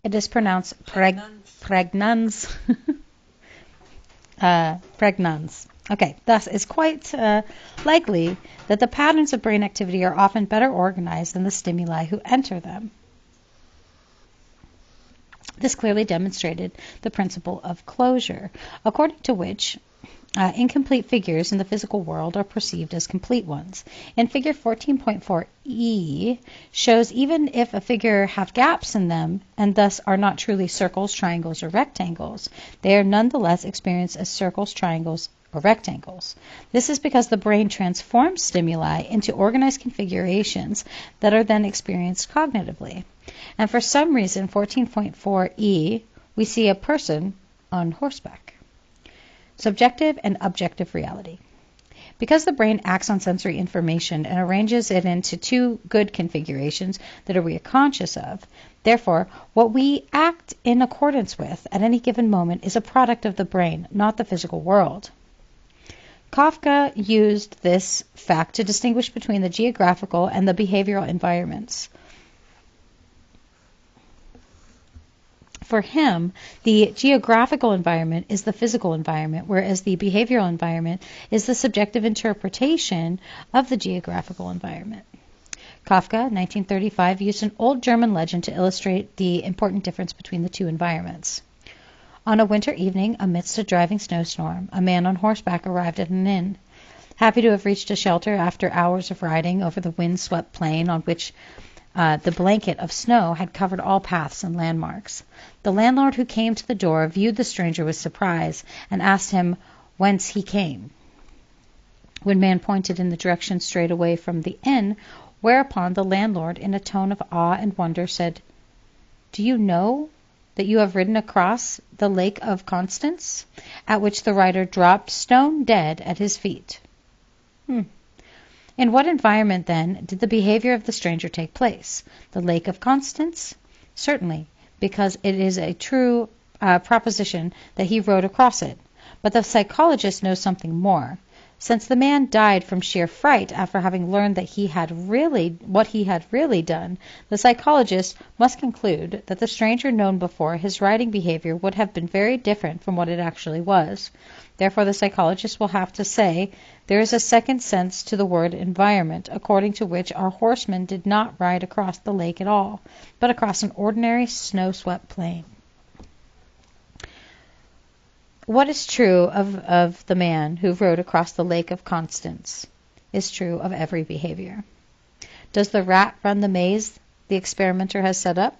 It is pronounced Pragnans. Pragnans. Okay, thus it's quite likely that the patterns of brain activity are often better organized than the stimuli who enter them. This clearly demonstrated the principle of closure, according to which incomplete figures in the physical world are perceived as complete ones. In figure 14.4e shows even if a figure have gaps in them and thus are not truly circles, triangles, or rectangles, they are nonetheless experienced as circles, triangles, or rectangles. This is because the brain transforms stimuli into organized configurations that are then experienced cognitively. And for some reason, 14.4e, we see a person on horseback. Subjective and objective reality. Because the brain acts on sensory information and arranges it into two good configurations that we are conscious of, therefore, what we act in accordance with at any given moment is a product of the brain, not the physical world. Kafka used this fact to distinguish between the geographical and the behavioral environments. For him, the geographical environment is the physical environment, whereas the behavioral environment is the subjective interpretation of the geographical environment. Kafka, 1935, used an old German legend to illustrate the important difference between the two environments. On a winter evening, amidst a driving snowstorm, a man on horseback arrived at an inn. Happy to have reached a shelter after hours of riding over the wind-swept plain on which the blanket of snow had covered all paths and landmarks. The landlord who came to the door viewed the stranger with surprise and asked him whence he came. When man pointed in the direction straight away from the inn, whereupon the landlord, in a tone of awe and wonder, said, "Do you know that you have ridden across the Lake of Constance?" At which the rider dropped stone dead at his feet. In what environment, then, did the behavior of the stranger take place? The Lake of Constance? Certainly, because it is a true proposition that he rode across it. But the psychologist knows something more. Since the man died from sheer fright after having learned that what he had really done, the psychologist must conclude that the stranger known before his riding behavior would have been very different from what it actually was. Therefore, the psychologist will have to say there is a second sense to the word environment, according to which our horseman did not ride across the lake at all, but across an ordinary snow-swept plain. What is true of the man who rode across the Lake of Constance is true of every behavior. Does the rat run the maze the experimenter has set up?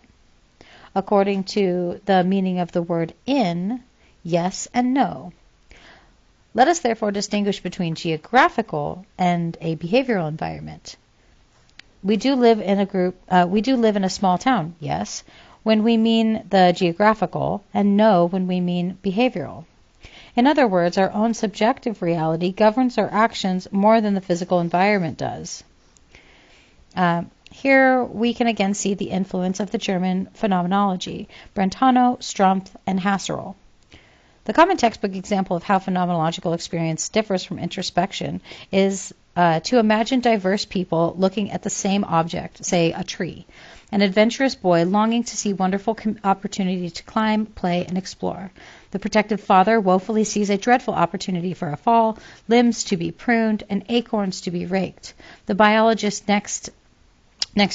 According to the meaning of the word in, yes and no. Let us therefore distinguish between geographical and a behavioral environment. We do live in a small town, yes, when we mean the geographical, and no when we mean behavioral. In other words, our own subjective reality governs our actions more than the physical environment does. Here we can again see the influence of the German phenomenology, Brentano, Strumpf, and Husserl. The common textbook example of how phenomenological experience differs from introspection is to imagine diverse people looking at the same object, say a tree, an adventurous boy longing to see wonderful opportunity to climb, play, and explore. The protective father woefully sees a dreadful opportunity for a fall, limbs to be pruned, and acorns to be raked. The biologist next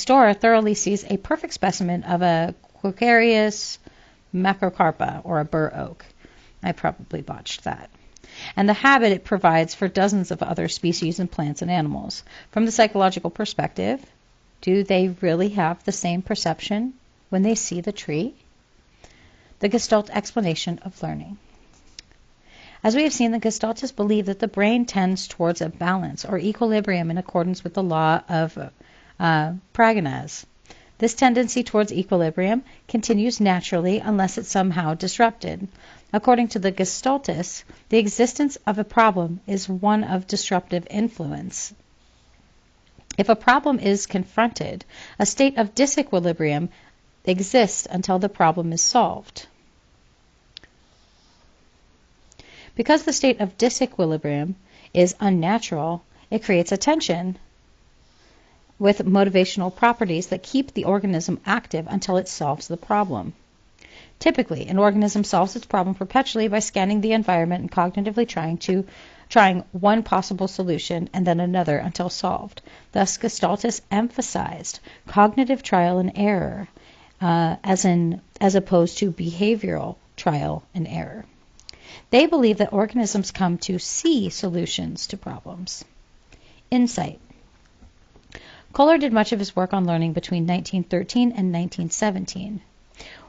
door thoroughly sees a perfect specimen of a Quercus macrocarpa, or a bur oak. I probably botched that. And the habit it provides for dozens of other species and plants and animals. From the psychological perspective, do they really have the same perception when they see the tree? The Gestalt explanation of learning. As we have seen, the Gestaltists believe that the brain tends towards a balance or equilibrium in accordance with the law of Praganaz. This tendency towards equilibrium continues naturally unless it's somehow disrupted. According to the Gestaltists, the existence of a problem is one of disruptive influence. If a problem is confronted, a state of disequilibrium exists until the problem is solved. Because the state of disequilibrium is unnatural, it creates a tension with motivational properties that keep the organism active until it solves the problem. Typically, an organism solves its problem perpetually by scanning the environment and cognitively trying one possible solution and then another until solved. Thus, Gestaltists emphasized cognitive trial and error as opposed to behavioral trial and error. They believe that organisms come to see solutions to problems. Insight. Kohler did much of his work on learning between 1913 and 1917,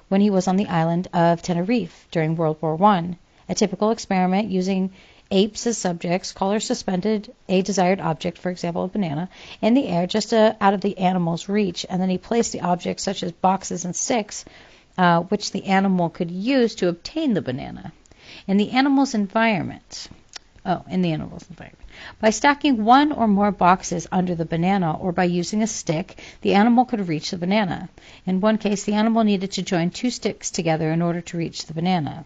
when he was on the island of Tenerife during World War I. A typical experiment using apes as subjects, Kohler suspended a desired object, for example a banana, in the air just out of the animal's reach, and then he placed the objects such as boxes and sticks, which the animal could use to obtain the banana. In the animal's environment. By stacking one or more boxes under the banana or by using a stick, the animal could reach the banana. In one case, the animal needed to join two sticks together in order to reach the banana.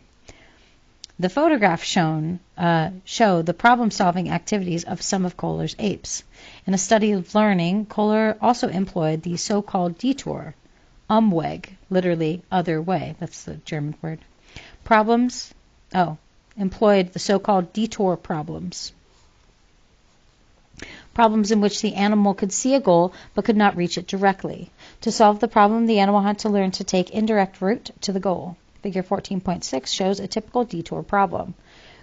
The photographs show the problem-solving activities of some of Kohler's apes. In a study of learning, Kohler also employed the so-called detour, Umweg, literally other way, that's the German word. Employed the so-called detour problems. Problems in which the animal could see a goal but could not reach it directly. To solve the problem, the animal had to learn to take indirect route to the goal. Figure 14.6 shows a typical detour problem.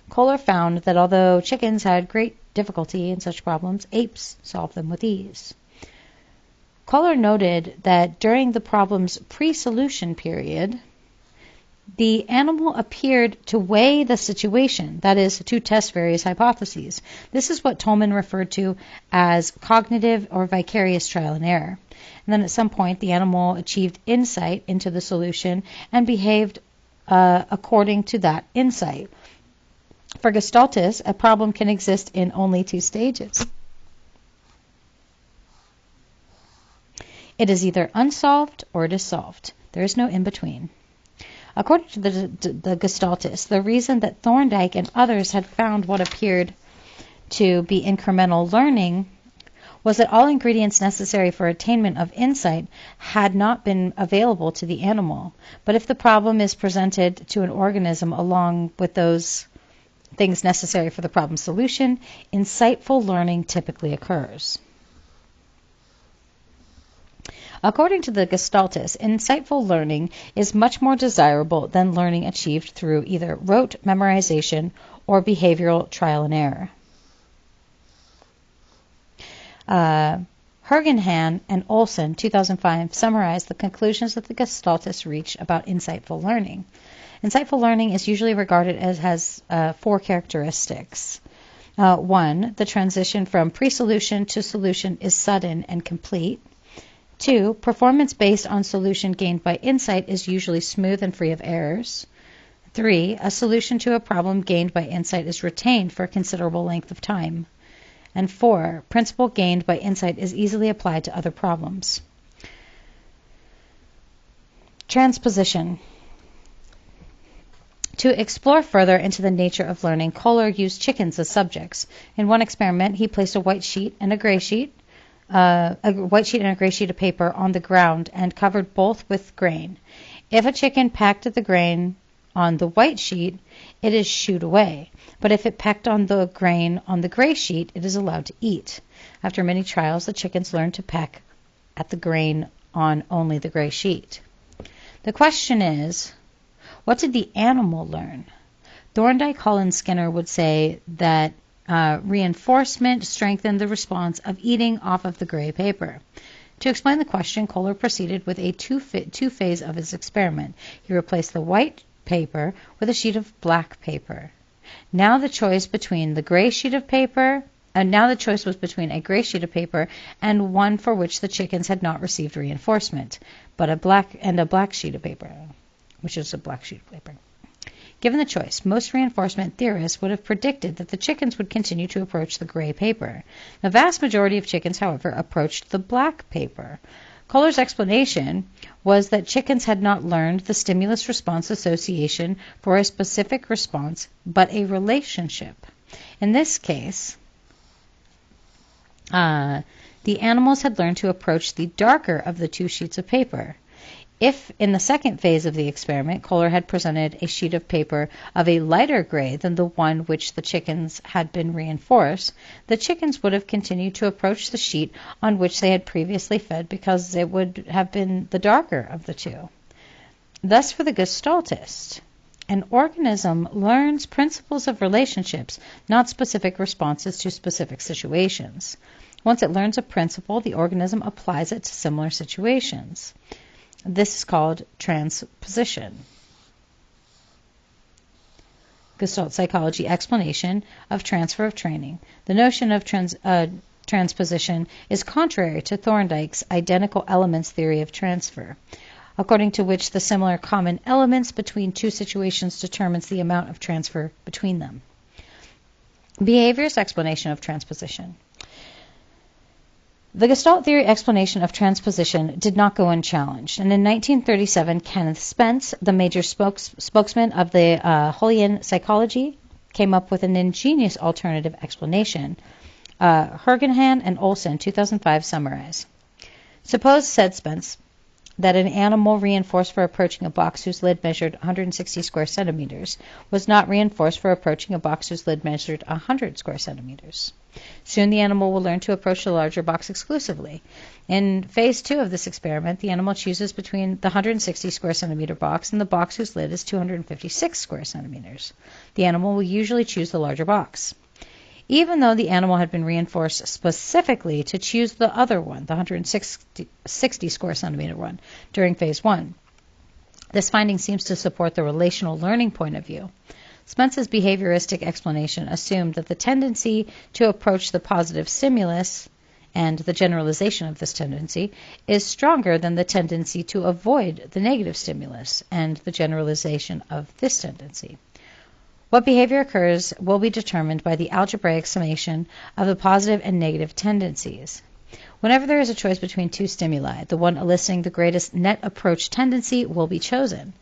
Kohler found that although chickens had great difficulty in such problems, apes solved them with ease. Kohler noted that during the problem's pre-solution period, the animal appeared to weigh the situation, that is, to test various hypotheses. This is what Tolman referred to as cognitive or vicarious trial and error. And then at some point, the animal achieved insight into the solution and behaved according to that insight. For Gestaltists, a problem can exist in only two stages. It is either unsolved or it is solved. There is no in-between. According to the Gestaltists, the reason that Thorndike and others had found what appeared to be incremental learning was that all ingredients necessary for attainment of insight had not been available to the animal. But if the problem is presented to an organism along with those things necessary for the problem solution, insightful learning typically occurs. According to the Gestaltists, insightful learning is much more desirable than learning achieved through either rote memorization or behavioral trial and error. Hergenhahn and Olson, 2005, summarized the conclusions that the Gestaltists reached about insightful learning. Insightful learning is usually regarded as has 4 characteristics. 1, the transition from pre-solution to solution is sudden and complete. 2, performance based on solution gained by insight is usually smooth and free of errors. 3, a solution to a problem gained by insight is retained for a considerable length of time. And 4, principle gained by insight is easily applied to other problems. Transposition. To explore further into the nature of learning, Kohler used chickens as subjects. In one experiment, he placed a white sheet and a gray sheet of paper on the ground and covered both with grain. If a chicken pecked at the grain on the white sheet, it is shooed away. But if it pecked on the grain on the gray sheet, it is allowed to eat. After many trials, the chickens learned to peck at the grain on only the gray sheet. The question is, what did the animal learn? Thorndike, Hall, and Skinner would say that reinforcement strengthened the response of eating off of the gray paper. To explain the question, Kohler proceeded with a two-phase of his experiment. He replaced the white paper with a sheet of black paper. Now the choice was between a gray sheet of paper and one for which the chickens had not received reinforcement, but a black sheet of paper, which is a black sheet of paper. Given the choice, most reinforcement theorists would have predicted that the chickens would continue to approach the gray paper. The vast majority of chickens, however, approached the black paper. Kohler's explanation was that chickens had not learned the stimulus-response association for a specific response, but a relationship. In this case, the animals had learned to approach the darker of the 2 sheets of paper. If, in the second phase of the experiment, Kohler had presented a sheet of paper of a lighter gray than the one which the chickens had been reinforced, the chickens would have continued to approach the sheet on which they had previously fed because it would have been the darker of the 2. Thus, for the Gestaltist, an organism learns principles of relationships, not specific responses to specific situations. Once it learns a principle, the organism applies it to similar situations. This is called transposition. Gestalt Psychology explanation of transfer of training. The notion of transposition is contrary to Thorndike's identical elements theory of transfer, according to which the similar common elements between 2 situations determines the amount of transfer between them. Behaviorist explanation of transposition. The Gestalt theory explanation of transposition did not go unchallenged, and in 1937, Kenneth Spence, the major spokesman of the Hergenhahn psychology, came up with an ingenious alternative explanation. Hergenhahn and Olson, 2005, summarize. Suppose, said Spence, that an animal reinforced for approaching a box whose lid measured 160 square centimeters was not reinforced for approaching a box whose lid measured 100 square centimeters. Soon the animal will learn to approach the larger box exclusively. In phase 2 of this experiment, the animal chooses between the 160 square centimeter box and the box whose lid is 256 square centimeters. The animal will usually choose the larger box. Even though the animal had been reinforced specifically to choose the other one, the 160 square centimeter one, during phase 1. This finding seems to support the relational learning point of view. Spence's behavioristic explanation assumed that the tendency to approach the positive stimulus and the generalization of this tendency is stronger than the tendency to avoid the negative stimulus and the generalization of this tendency. What behavior occurs will be determined by the algebraic summation of the positive and negative tendencies. Whenever there is a choice between 2 stimuli, the one eliciting the greatest net approach tendency will be chosen.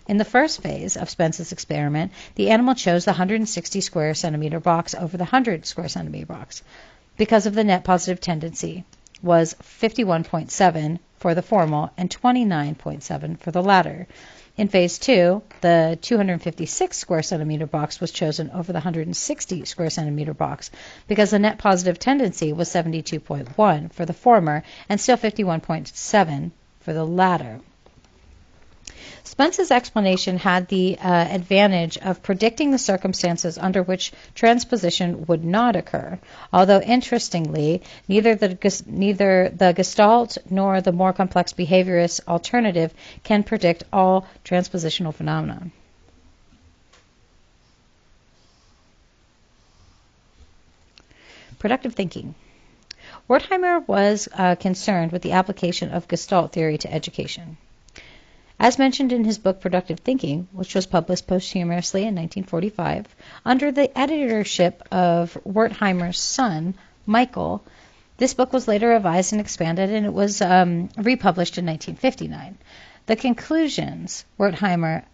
In the first phase of Spence's experiment, the animal chose the 160 square centimeter box over the 100 square centimeter box because of the net positive tendency was 51.7 for the former and 29.7 for the latter. In phase 2, the 256 square centimeter box was chosen over the 160 square centimeter box because the net positive tendency was 72.1 for the former and still 51.7 for the latter. Spence's explanation had the advantage of predicting the circumstances under which transposition would not occur, although interestingly, neither the Gestalt nor the more complex behaviorist alternative can predict all transpositional phenomena. Productive thinking. Wertheimer was concerned with the application of Gestalt theory to education. As mentioned in his book Productive Thinking, which was published posthumously in 1945, under the editorship of Wertheimer's son, Michael, this book was later revised and expanded, and it was republished in 1959. The conclusions Wertheimer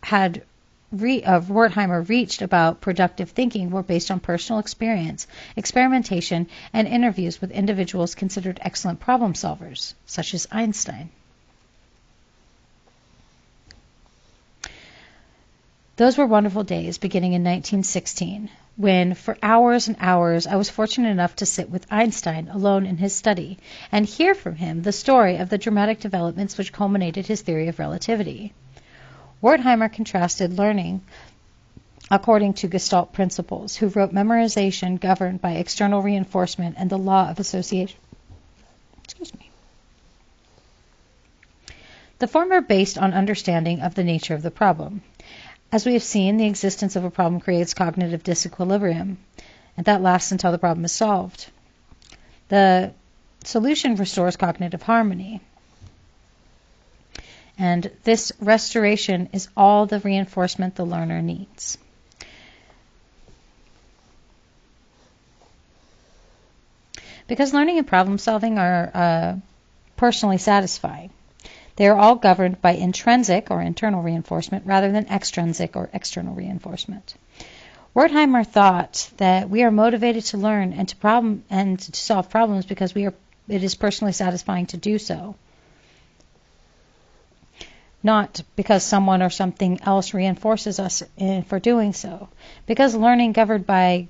reached about productive thinking were based on personal experience, experimentation, and interviews with individuals considered excellent problem solvers, such as Einstein. Those were wonderful days beginning in 1916, when for hours and hours I was fortunate enough to sit with Einstein alone in his study and hear from him the story of the dramatic developments which culminated his theory of relativity. Wertheimer contrasted learning according to Gestalt principles, who wrote memorization governed by external reinforcement and the law of association. The former based on understanding of the nature of the problem. As we have seen, the existence of a problem creates cognitive disequilibrium, and that lasts until the problem is solved. The solution restores cognitive harmony, and this restoration is all the reinforcement the learner needs. Because learning and problem solving are personally satisfying, they are all governed by intrinsic or internal reinforcement rather than extrinsic or external reinforcement. Wertheimer thought that we are motivated to learn and to solve problems because it is personally satisfying to do so, not because someone or something else reinforces us for doing so. Because learning governed by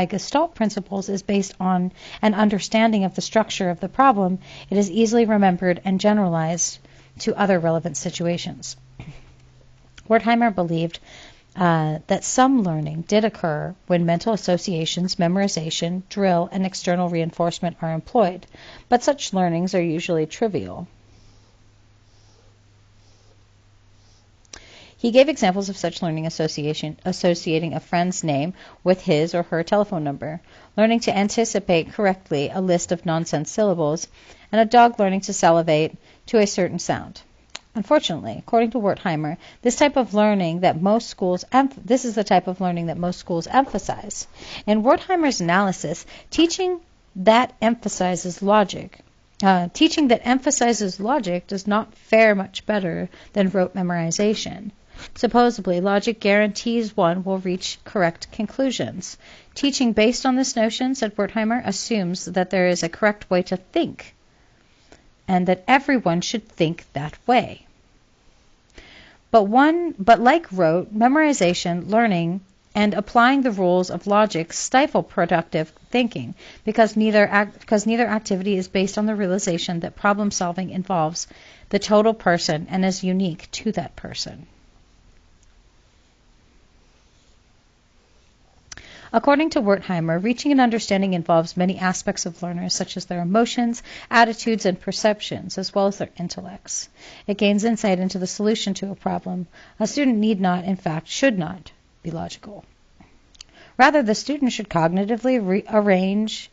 Gestalt principles is based on an understanding of the structure of the problem, it is easily remembered and generalized to other relevant situations. Wertheimer believed that some learning did occur when mental associations, memorization, drill, and external reinforcement are employed, but such learnings are usually trivial. He gave examples of such learning associating a friend's name with his or her telephone number, learning to anticipate correctly a list of nonsense syllables, and a dog learning to salivate to a certain sound. Unfortunately, according to Wertheimer, this is the type of learning that most schools emphasize. In Wertheimer's analysis, teaching that emphasizes logic does not fare much better than rote memorization. Supposedly, logic guarantees one will reach correct conclusions. Teaching based on this notion, said Wertheimer, assumes that there is a correct way to think, and that everyone should think that way. But like rote, memorization, learning, and applying the rules of logic stifle productive thinking because neither activity is based on the realization that problem solving involves the total person and is unique to that person. According to Wertheimer, reaching an understanding involves many aspects of learners, such as their emotions, attitudes, and perceptions, as well as their intellects. It gains insight into the solution to a problem. A student need not, in fact, should not, be logical. Rather, the student should cognitively arrange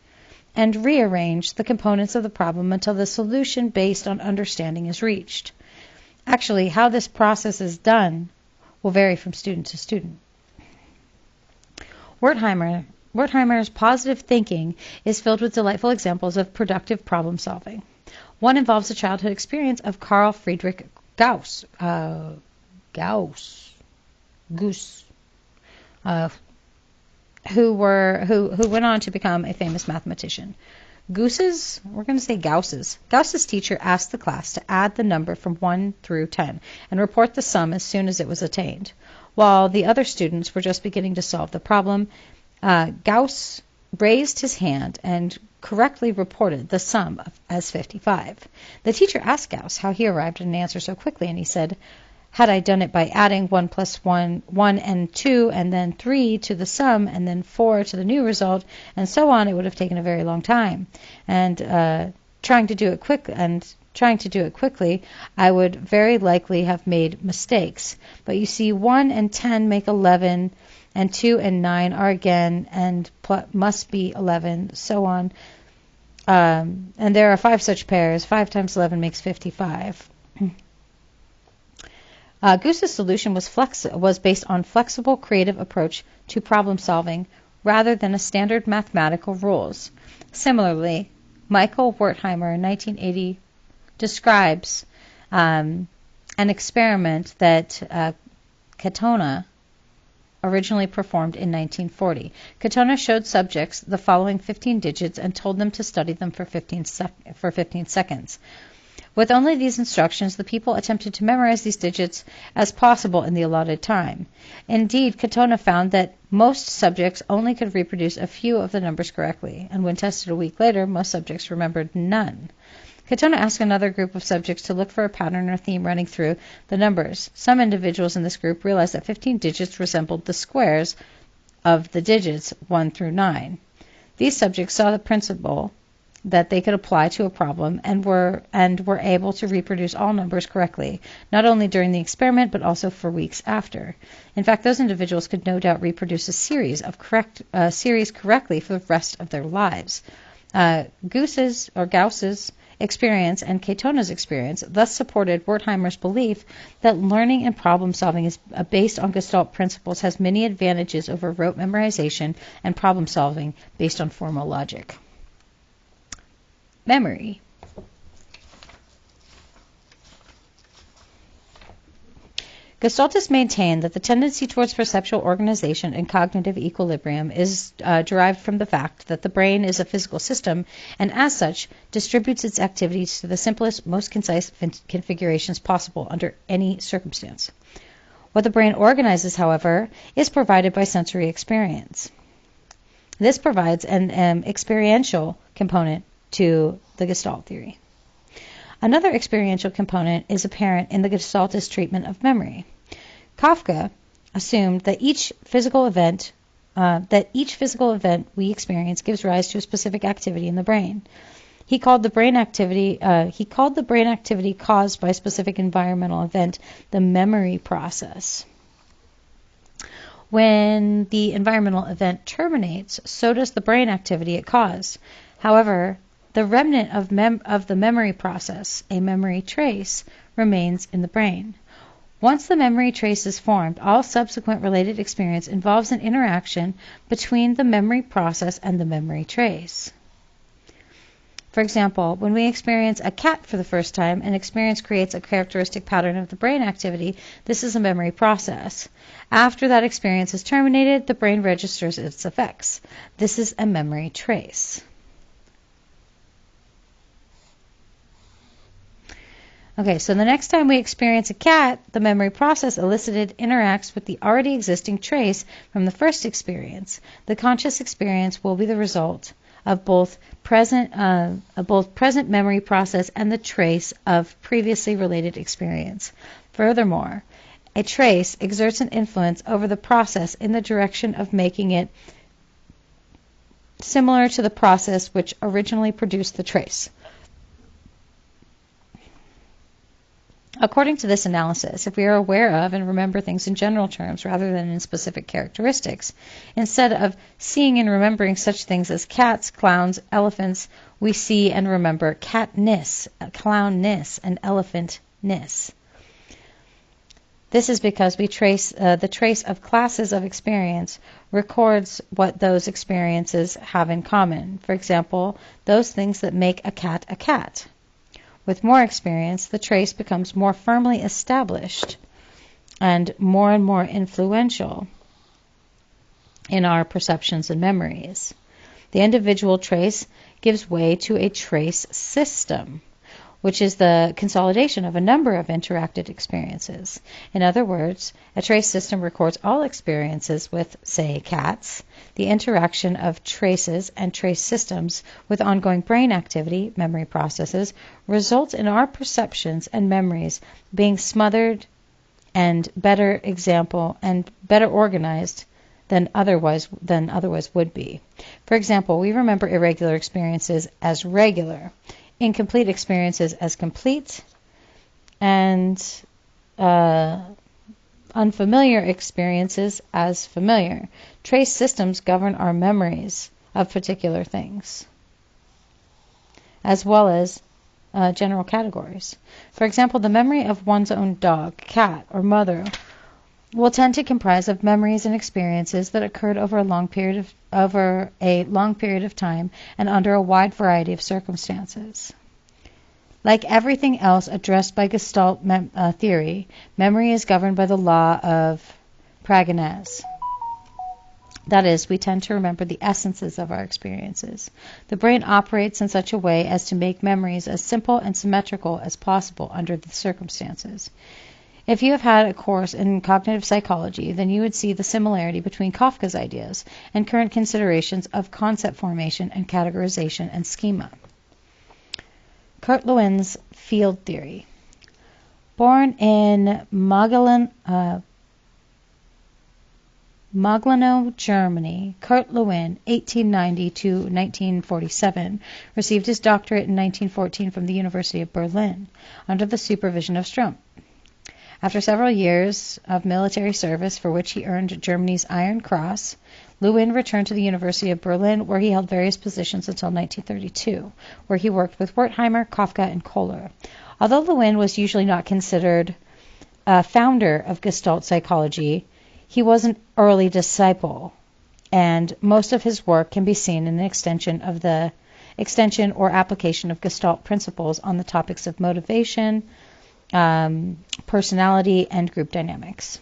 and rearrange the components of the problem until the solution based on understanding is reached. Actually, how this process is done will vary from student to student. Wertheimer's positive thinking is filled with delightful examples of productive problem solving. One involves the childhood experience of Carl Friedrich Gauss, who went on to become a famous mathematician. Gauss's teacher asked the class to add the number from 1 through 10 and report the sum as soon as it was attained. While the other students were just beginning to solve the problem, Gauss raised his hand and correctly reported the sum as 55. The teacher asked Gauss how he arrived at an answer so quickly, and he said, "Had I done it by adding 1 plus 1 and 2, and then 3 to the sum, and then 4 to the new result, and so on, it would have taken a very long time. And trying to do it quickly, I would very likely have made mistakes. But you see, 1 and 10 make 11, and 2 and 9 are again, and must be 11, so on. And there are 5 such pairs. 5 times 11 makes 55. Gauss's solution was based on flexible, creative approach to problem solving rather than a standard mathematical rules. Similarly, Michael Wertheimer in 1980 describes an experiment that Katona originally performed in 1940. Katona showed subjects the following 15 digits and told them to study them for 15 seconds. With only these instructions, the people attempted to memorize these digits as possible in the allotted time. Indeed, Katona found that most subjects only could reproduce a few of the numbers correctly, and when tested a week later, most subjects remembered none. Katona asked another group of subjects to look for a pattern or theme running through the numbers. Some individuals in this group realized that 15 digits resembled the squares of the digits 1 through 9. These subjects saw the principle that they could apply to a problem and were able to reproduce all numbers correctly, not only during the experiment but also for weeks after. In fact, those individuals could no doubt reproduce a series correctly for the rest of their lives. Gauss's experience and Katona's experience thus supported Wertheimer's belief that learning and problem solving is based on Gestalt principles has many advantages over rote memorization and problem solving based on formal logic. Memory. Gestaltists maintain that the tendency towards perceptual organization and cognitive equilibrium is derived from the fact that the brain is a physical system and, as such, distributes its activities to the simplest, most concise configurations possible under any circumstance. What the brain organizes, however, is provided by sensory experience. This provides an experiential component to the Gestalt theory. Another experiential component is apparent in the Gestaltist treatment of memory. Kafka assumed that each physical event we experience gives rise to a specific activity in the brain. He called the brain activity caused by a specific environmental event the memory process. When the environmental event terminates, so does the brain activity it caused. However, the remnant of the memory process, a memory trace, remains in the brain. Once the memory trace is formed, all subsequent related experience involves an interaction between the memory process and the memory trace. For example, when we experience a cat for the first time, an experience creates a characteristic pattern of the brain activity. This is a memory process. After that experience is terminated, the brain registers its effects. This is a memory trace. Okay, so the next time we experience a cat, the memory process elicited interacts with the already existing trace from the first experience. The conscious experience will be the result of both present memory process and the trace of previously related experience. Furthermore, a trace exerts an influence over the process in the direction of making it similar to the process which originally produced the trace. According to this analysis, if we are aware of and remember things in general terms rather than in specific characteristics, instead of seeing and remembering such things as cats, clowns, elephants, we see and remember catness, clownness, and elephantness. This is because we trace the trace of classes of experience records what those experiences have in common. For example, those things that make a cat a cat. With more experience, the trace becomes more firmly established and more influential in our perceptions and memories. The individual trace gives way to a trace system, which is the consolidation of a number of interacted experiences. In other words, a trace system records all experiences with, say, cats. The interaction of traces and trace systems with ongoing brain activity, memory processes, results in our perceptions and memories being smothered and better organized than otherwise would be. For example, we remember irregular experiences as regular, incomplete experiences as complete, and unfamiliar experiences as familiar. Trace systems govern our memories of particular things, as well as general categories. For example, the memory of one's own dog, cat, or mother will tend to comprise of memories and experiences that occurred over a long period of time and under a wide variety of circumstances. Like everything else addressed by Gestalt theory, memory is governed by the law of Paganese. That is, we tend to remember the essences of our experiences. The brain operates in such a way as to make memories as simple and symmetrical as possible under the circumstances. If you have had a course in cognitive psychology, then you would see the similarity between Kafka's ideas and current considerations of concept formation and categorization and schema. Kurt Lewin's field theory. Born in Maglenau, Germany, Kurt Lewin, 1890 to 1947, received his doctorate in 1914 from the University of Berlin under the supervision of Strom. After several years of military service for which he earned Germany's Iron Cross, Lewin returned to the University of Berlin, where he held various positions until 1932, where he worked with Wertheimer, Kafka, and Kohler. Although Lewin was usually not considered a founder of Gestalt psychology, he was an early disciple, and most of his work can be seen in the extension or application of Gestalt principles on the topics of motivation, personality, and group dynamics.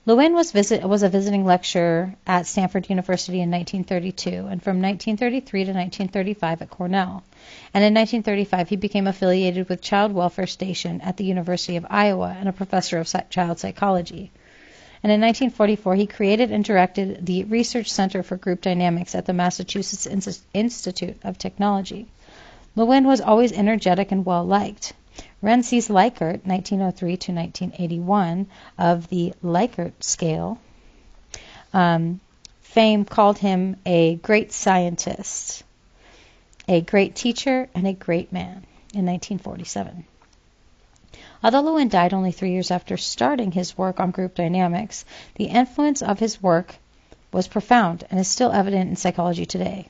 Lewin was a visiting lecturer at Stanford University in 1932, and from 1933 to 1935 at Cornell. And in 1935, he became affiliated with Child Welfare Station at the University of Iowa and a professor of child psychology. And in 1944, he created and directed the Research Center for Group Dynamics at the Massachusetts Institute of Technology. Lewin was always energetic and well-liked. Rensis Likert, 1903 to 1981, of the Likert scale, fame called him a great scientist, a great teacher, and a great man in 1947. Although Lewin died only 3 years after starting his work on group dynamics, the influence of his work was profound and is still evident in psychology today.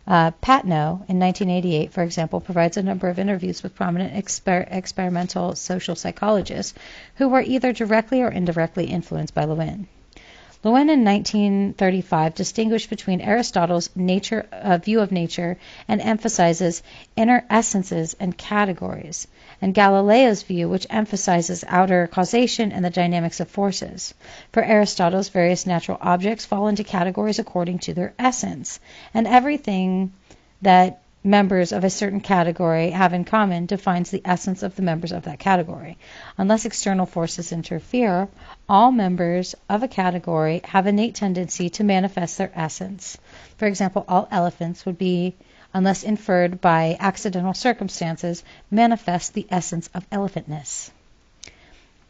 Patno, in 1988, for example, provides a number of interviews with prominent experimental social psychologists who were either directly or indirectly influenced by Lewin. Lewin in 1935 distinguished between Aristotle's view of nature and emphasizes inner essences and categories, and Galileo's view, which emphasizes outer causation and the dynamics of forces. For Aristotle, various natural objects fall into categories according to their essence, and everything that members of a certain category have in common defines the essence of the members of that category. Unless external forces interfere, all members of a category have innate tendency to manifest their essence. For example, all elephants would be, unless inferred by accidental circumstances, manifest the essence of elephantness.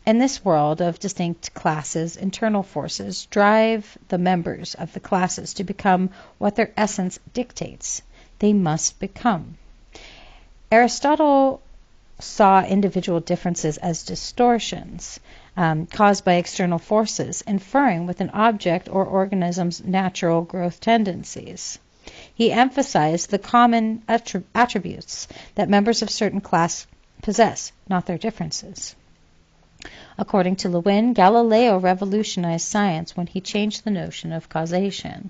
In this world of distinct classes, internal forces drive the members of the classes to become what their essence dictates they must become. Aristotle saw individual differences as distortions caused by external forces, inferring with an object or organism's natural growth tendencies. He emphasized the common attributes that members of certain class possess, not their differences. According to Lewin, Galileo revolutionized science when he changed the notion of causation.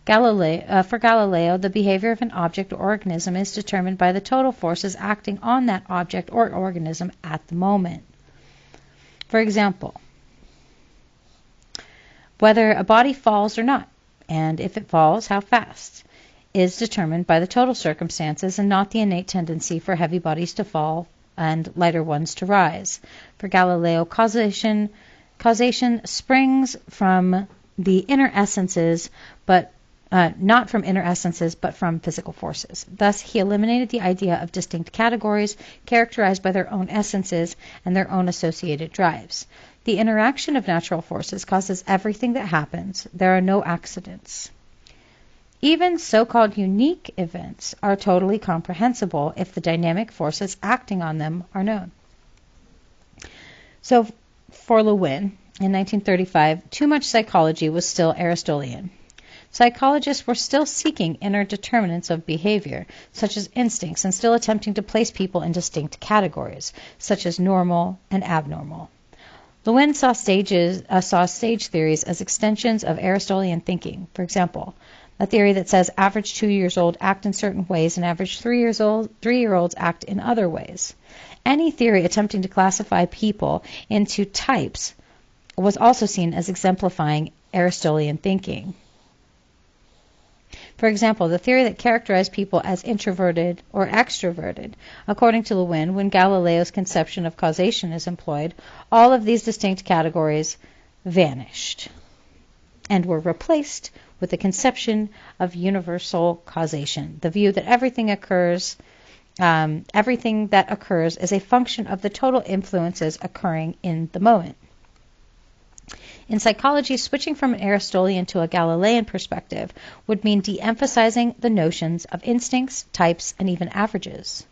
For Galileo, the behavior of an object or organism is determined by the total forces acting on that object or organism at the moment. For example, whether a body falls or not, and if it falls, how fast, is determined by the total circumstances and not the innate tendency for heavy bodies to fall and lighter ones to rise. For Galileo, causation springs from the inner essences, but not from inner essences, but from physical forces. Thus, he eliminated the idea of distinct categories characterized by their own essences and their own associated drives. The interaction of natural forces causes everything that happens. There are no accidents. Even so-called unique events are totally comprehensible if the dynamic forces acting on them are known. So, for Lewin, in 1935, too much psychology was still Aristotelian. Psychologists were still seeking inner determinants of behavior, such as instincts, and still attempting to place people in distinct categories, such as normal and abnormal. Lewin saw stage theories as extensions of Aristotelian thinking. For example, a theory that says average 2-year-olds act in certain ways and average 3-year-olds act in other ways. Any theory attempting to classify people into types was also seen as exemplifying Aristotelian thinking. For example, the theory that characterized people as introverted or extroverted. According to Lewin, when Galileo's conception of causation is employed, all of these distinct categories vanished and were replaced with the conception of universal causation, the view that everything that occurs is a function of the total influences occurring in the moment. In psychology, switching from an Aristotelian to a Galilean perspective would mean de-emphasizing the notions of instincts, types, and even averages,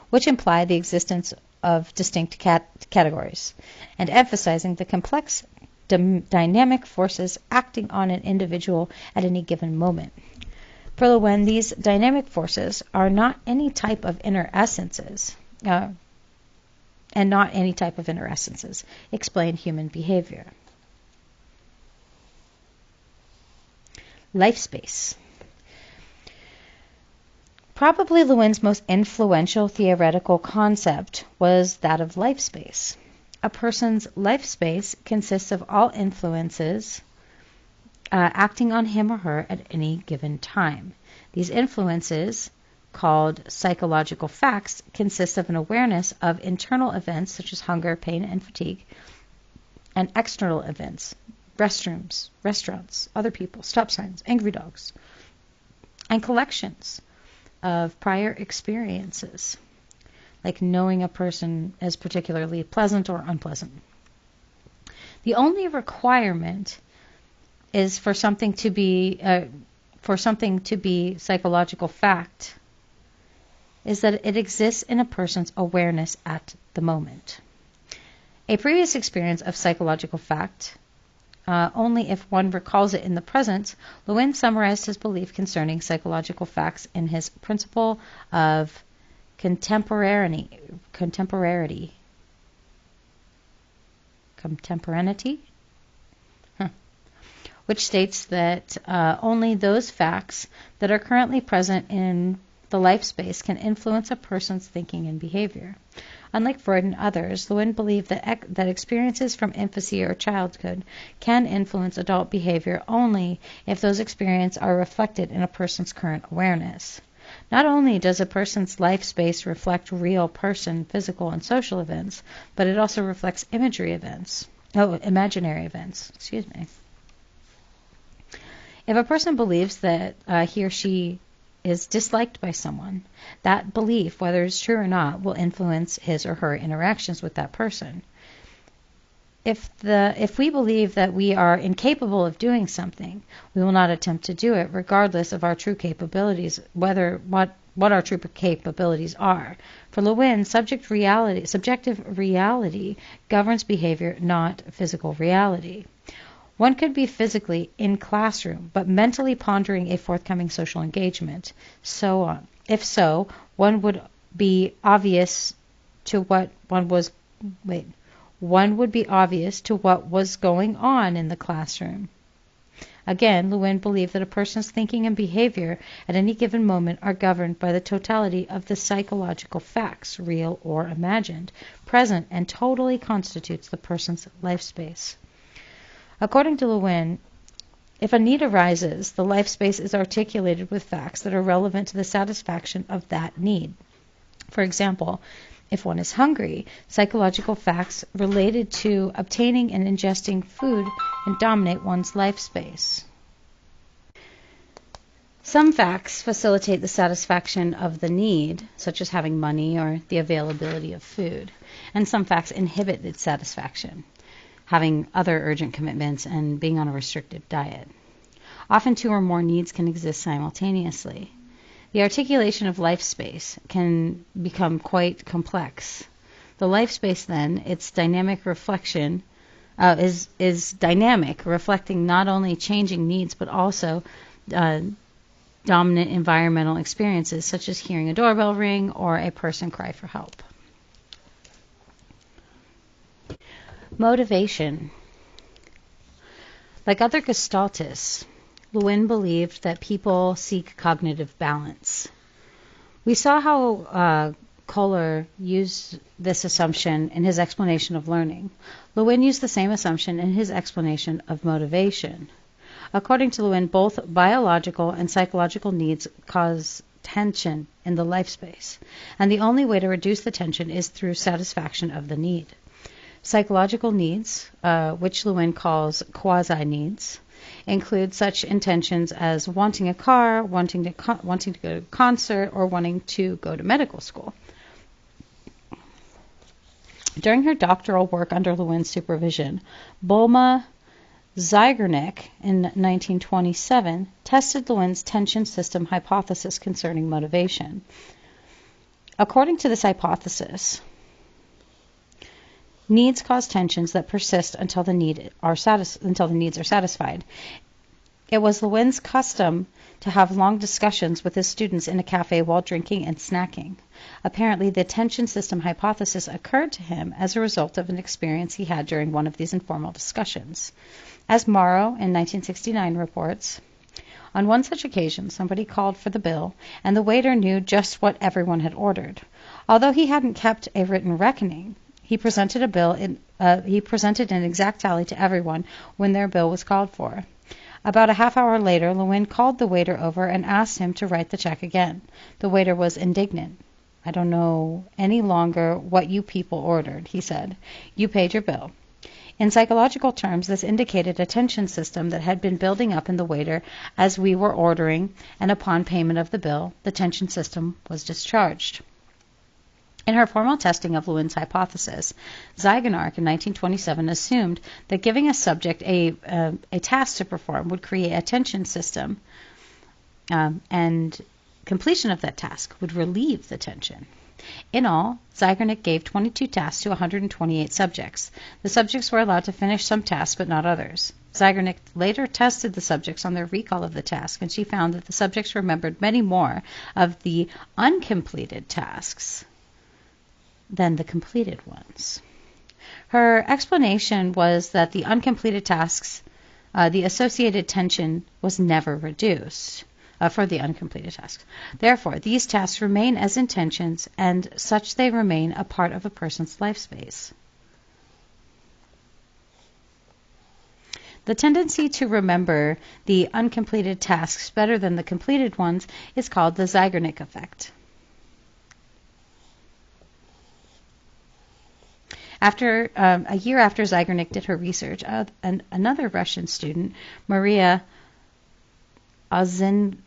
which imply the existence of distinct categories, and emphasizing the complex dynamic forces acting on an individual at any given moment. For Lewin, these dynamic forces are not any type of inner essences, explain human behavior. Life space. Probably Lewin's most influential theoretical concept was that of life space. A person's life space consists of all influences acting on him or her at any given time. These influences, called psychological facts, consist of an awareness of internal events such as hunger, pain, and fatigue, and external events, restrooms, restaurants, other people, stop signs, angry dogs, and collections of prior experiences, like knowing a person as particularly pleasant or unpleasant. The only requirement is for something to be psychological fact is that it exists in a person's awareness at the moment. A previous experience of psychological fact only if one recalls it in the present. Lewin summarized his belief concerning psychological facts in his principle of contemporaneity, which states that only those facts that are currently present in the life space can influence a person's thinking and behavior. Unlike Freud and others, Lewin believed that experiences from infancy or childhood can influence adult behavior only if those experiences are reflected in a person's current awareness. Not only does a person's life space reflect real person, physical, and social events, but it also reflects imaginary events. If a person believes that he or she is disliked by someone, that belief, whether it's true or not, will influence his or her interactions with that person. If we believe that we are incapable of doing something, we will not attempt to do it, regardless of our true capabilities, what our true capabilities are. For Lewin, subjective reality governs behavior, not physical reality. One could be physically in classroom, but mentally pondering a forthcoming social engagement, so on. If so, one would be obvious to what was going on in the classroom. Again, Lewin believed that a person's thinking and behavior at any given moment are governed by the totality of the psychological facts, real or imagined, present and totally constitutes the person's life space. According to Lewin, If a need arises, the life space is articulated with facts that are relevant to the satisfaction of that need. For example, if one is hungry, psychological facts related to obtaining and ingesting food can dominate one's life space. Some facts facilitate the satisfaction of the need, such as having money or the availability of food, and some facts inhibit its satisfaction, having other urgent commitments and being on a restrictive diet. Often two or more needs can exist simultaneously. The articulation of life space can become quite complex. The life space, then, its dynamic reflection is dynamic, reflecting not only changing needs but also dominant environmental experiences, such as hearing a doorbell ring or a person cry for help. Motivation. Like other Gestaltists, Lewin believed that people seek cognitive balance. We saw how Kohler used this assumption in his explanation of learning. Lewin used the same assumption in his explanation of motivation. According to Lewin, both biological and psychological needs cause tension in the life space, and the only way to reduce the tension is through satisfaction of the need. Psychological needs, which Lewin calls quasi-needs, include such intentions as wanting a car, wanting to go to a concert, or wanting to go to medical school. During her doctoral work under Lewin's supervision, Bulma Zeigarnik in 1927 tested Lewin's tension system hypothesis concerning motivation. According to this hypothesis, needs cause tensions that persist until the needs are satisfied. It was Lewin's custom to have long discussions with his students in a cafe while drinking and snacking. Apparently, the tension system hypothesis occurred to him as a result of an experience he had during one of these informal discussions. As Morrow in 1969 reports, on one such occasion, somebody called for the bill, and the waiter knew just what everyone had ordered. Although he hadn't kept a written reckoning, he presented an exact tally to everyone when their bill was called for. About a half hour later, Lewin called the waiter over and asked him to write the check again. The waiter was indignant. "I don't know any longer what you people ordered," he said. "You paid your bill." In psychological terms, this indicated a tension system that had been building up in the waiter as we were ordering, and upon payment of the bill, the tension system was discharged. In her formal testing of Lewin's hypothesis, Zeigarnik in 1927 assumed that giving a subject a task to perform would create a tension system, and completion of that task would relieve the tension. In all, Zeigarnik gave 22 tasks to 128 subjects. The subjects were allowed to finish some tasks but not others. Zeigarnik later tested the subjects on their recall of the task, and she found that the subjects remembered many more of the uncompleted tasks than the completed ones. Her explanation was that the uncompleted tasks, the associated tension was never reduced for the uncompleted tasks. Therefore, these tasks remain as intentions, and such they remain a part of a person's life space. The tendency to remember the uncompleted tasks better than the completed ones is called the Zeigarnik effect. A year after Zeigarnik did her research, another Russian student, Maria Ovsenkina,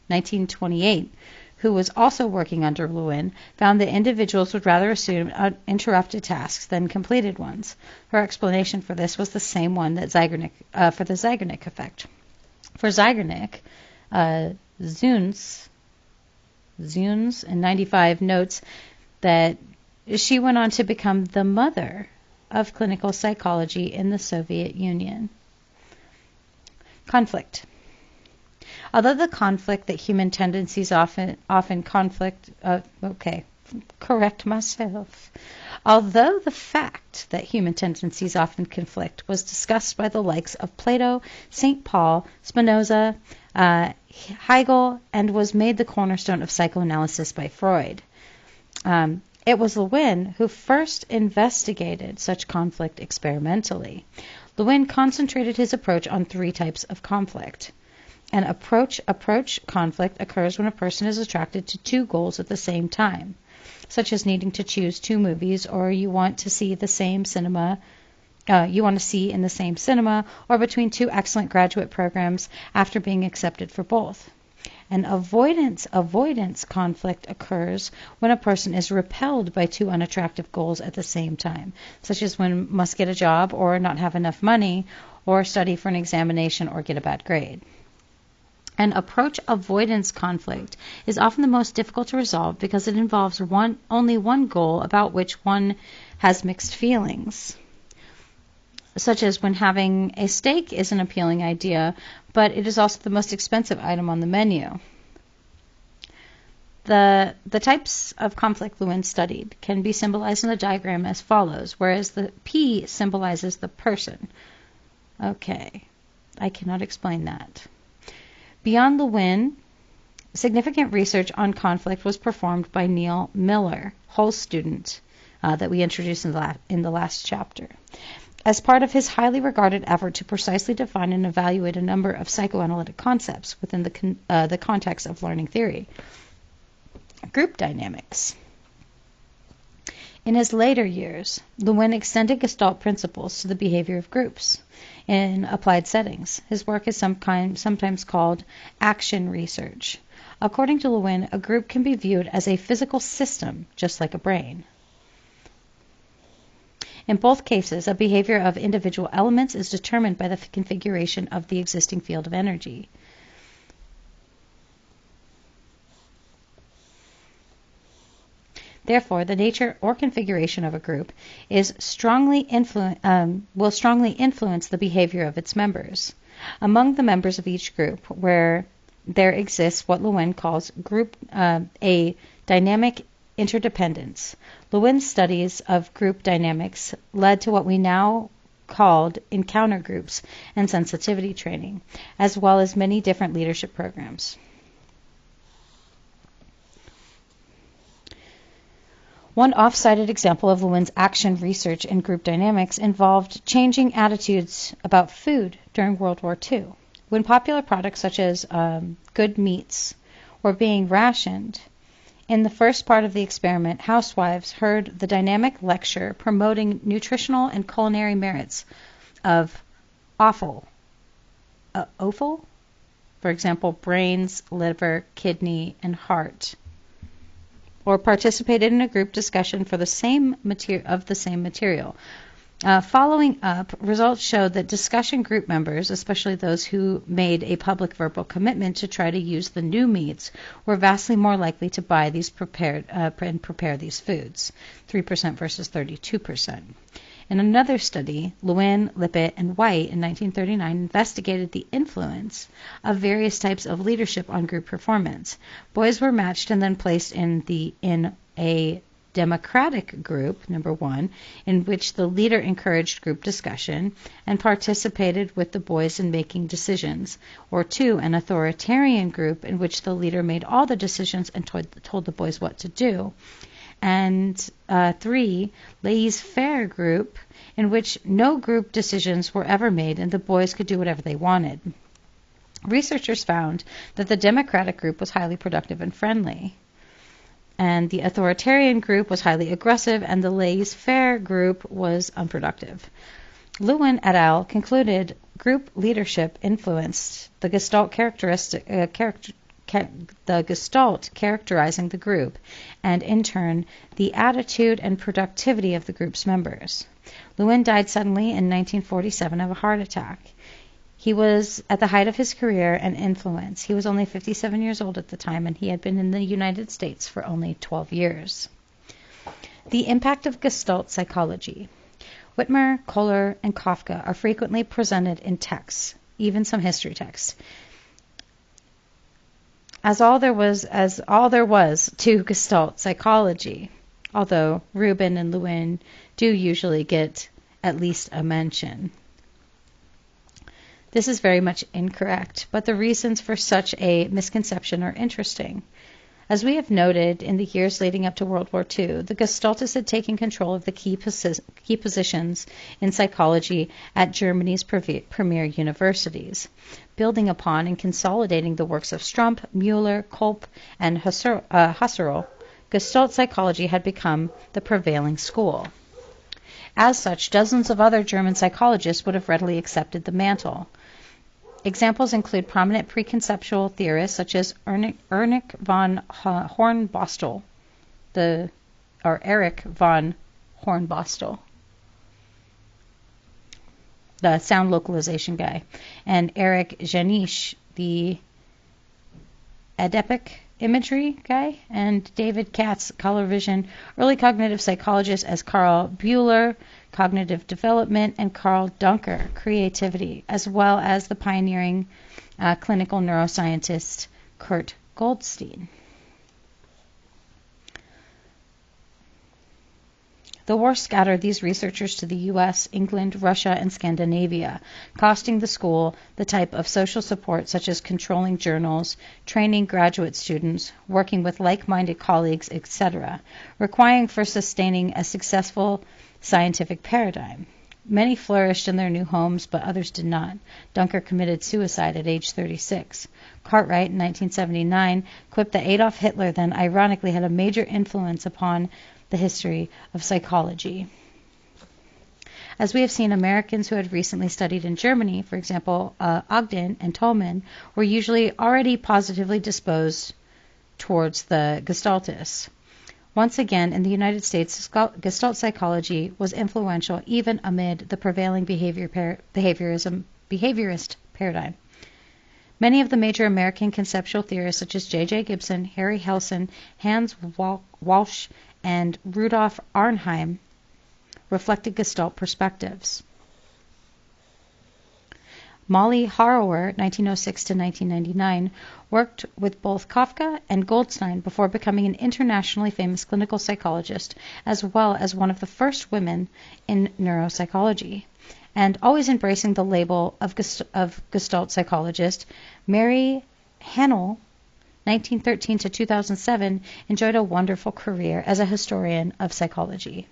1928, who was also working under Lewin, found that individuals would rather assume interrupted tasks than completed ones. Her explanation for this was the same one that for the Zeigarnik effect. For Zeigarnik, Zunes in 95 notes that she went on to become the mother of clinical psychology in the Soviet Union. Conflict. Although the conflict that human tendencies often conflict, Although the fact that human tendencies often conflict was discussed by the likes of Plato, St. Paul, Spinoza, Hegel, and was made the cornerstone of psychoanalysis by Freud, It was Lewin who first investigated such conflict experimentally. Lewin concentrated his approach on 3 types of conflict. An approach conflict occurs when a person is attracted to 2 goals at the same time, such as needing to choose 2 movies, or you want to see in the same cinema, or between 2 excellent graduate programs after being accepted for both. An avoidance conflict occurs when a person is repelled by 2 unattractive goals at the same time, such as when must get a job or not have enough money, or study for an examination or get a bad grade. An approach avoidance conflict is often the most difficult to resolve because it involves only one goal about which one has mixed feelings, such as when having a steak is an appealing idea, but it is also the most expensive item on the menu. The types of conflict Lewin studied can be symbolized in the diagram as follows, whereas the P symbolizes the person. Okay, I cannot explain that. Beyond Lewin, significant research on conflict was performed by Neil Miller, Hull's student that we introduced in the last chapter, as part of his highly regarded effort to precisely define and evaluate a number of psychoanalytic concepts within the context of learning theory. Group dynamics. In his later years, Lewin extended Gestalt principles to the behavior of groups in applied settings. His work is sometimes called action research. According to Lewin, a group can be viewed as a physical system, just like a brain. In both cases, a behavior of individual elements is determined by the configuration of the existing field of energy. Therefore, the nature or configuration of a group will strongly influence the behavior of its members. Among the members of each group, where there exists what Lewin calls a dynamic interdependence. Lewin's studies of group dynamics led to what we now called encounter groups and sensitivity training, as well as many different leadership programs. One oft-cited example of Lewin's action research in group dynamics involved changing attitudes about food during World War II. When popular products such as good meats were being rationed, in the first part of the experiment, housewives heard the dynamic lecture promoting nutritional and culinary merits of offal. For example, brains, liver, kidney, and heart. Or participated in a group discussion for the same material. Following up, results showed that discussion group members, especially those who made a public verbal commitment to try to use the new meats, were vastly more likely to buy these and prepare these foods, 3% versus 32%. In another study, Lewin, Lippitt, and White in 1939 investigated the influence of various types of leadership on group performance. Boys were matched and then placed in a democratic group, number 1, in which the leader encouraged group discussion and participated with the boys in making decisions, or 2, an authoritarian group in which the leader made all the decisions and told the boys what to do, and 3, laissez-faire group, in which no group decisions were ever made and the boys could do whatever they wanted. Researchers found that the democratic group was highly productive and friendly, and the authoritarian group was highly aggressive, and the laissez-faire group was unproductive. Lewin et al. Concluded group leadership influenced the Gestalt the Gestalt characterizing the group, and in turn, the attitude and productivity of the group's members. Lewin died suddenly in 1947 of a heart attack. He was at the height of his career and influence. He was only 57 years old at the time, and he had been in the United States for only 12 years. The impact of Gestalt psychology. Whitmer, Kohler, and Kafka are frequently presented in texts, even some history texts, as all there was to Gestalt psychology, although Rubin and Lewin do usually get at least a mention. This is very much incorrect, but the reasons for such a misconception are interesting. As we have noted, in the years leading up to World War II, the Gestaltists had taken control of the key positions in psychology at Germany's premier universities. Building upon and consolidating the works of Strump, Mueller, Kolb, and Husserl, Gestalt psychology had become the prevailing school. As such, dozens of other German psychologists would have readily accepted the mantle. Examples include prominent preconceptual theorists such as Erich von Hornbostel, Erich von Hornbostel, the sound localization guy, and Erich Janisch, the Oedipic imagery guy, and David Katz, color vision, early cognitive psychologists as Karl Buehler, cognitive development, and Karl Duncker, creativity, as well as the pioneering clinical neuroscientist Kurt Goldstein. The war scattered these researchers to the U.S., England, Russia, and Scandinavia, costing the school the type of social support such as controlling journals, training graduate students, working with like-minded colleagues, etc., requiring for sustaining a successful scientific paradigm. Many flourished in their new homes, but others did not. Duncker committed suicide at age 36. Cartwright, in 1979, quipped that Adolf Hitler then ironically had a major influence upon the history of psychology. As we have seen, Americans who had recently studied in Germany, for example, Ogden and Tolman, were usually already positively disposed towards the Gestaltists. Once again, in the United States, Gestalt psychology was influential even amid the prevailing behaviorist paradigm. Many of the major American conceptual theorists, such as J.J. Gibson, Harry Helson, Hans Walsh, and Rudolf Arnheim, reflected Gestalt perspectives. Molly Harrower, 1906 to 1999, worked with both Kafka and Goldstein before becoming an internationally famous clinical psychologist, as well as one of the first women in neuropsychology. And always embracing the label of Gestalt psychologist, Mary Henley, 1913 to 2007, enjoyed a wonderful career as a historian of psychology.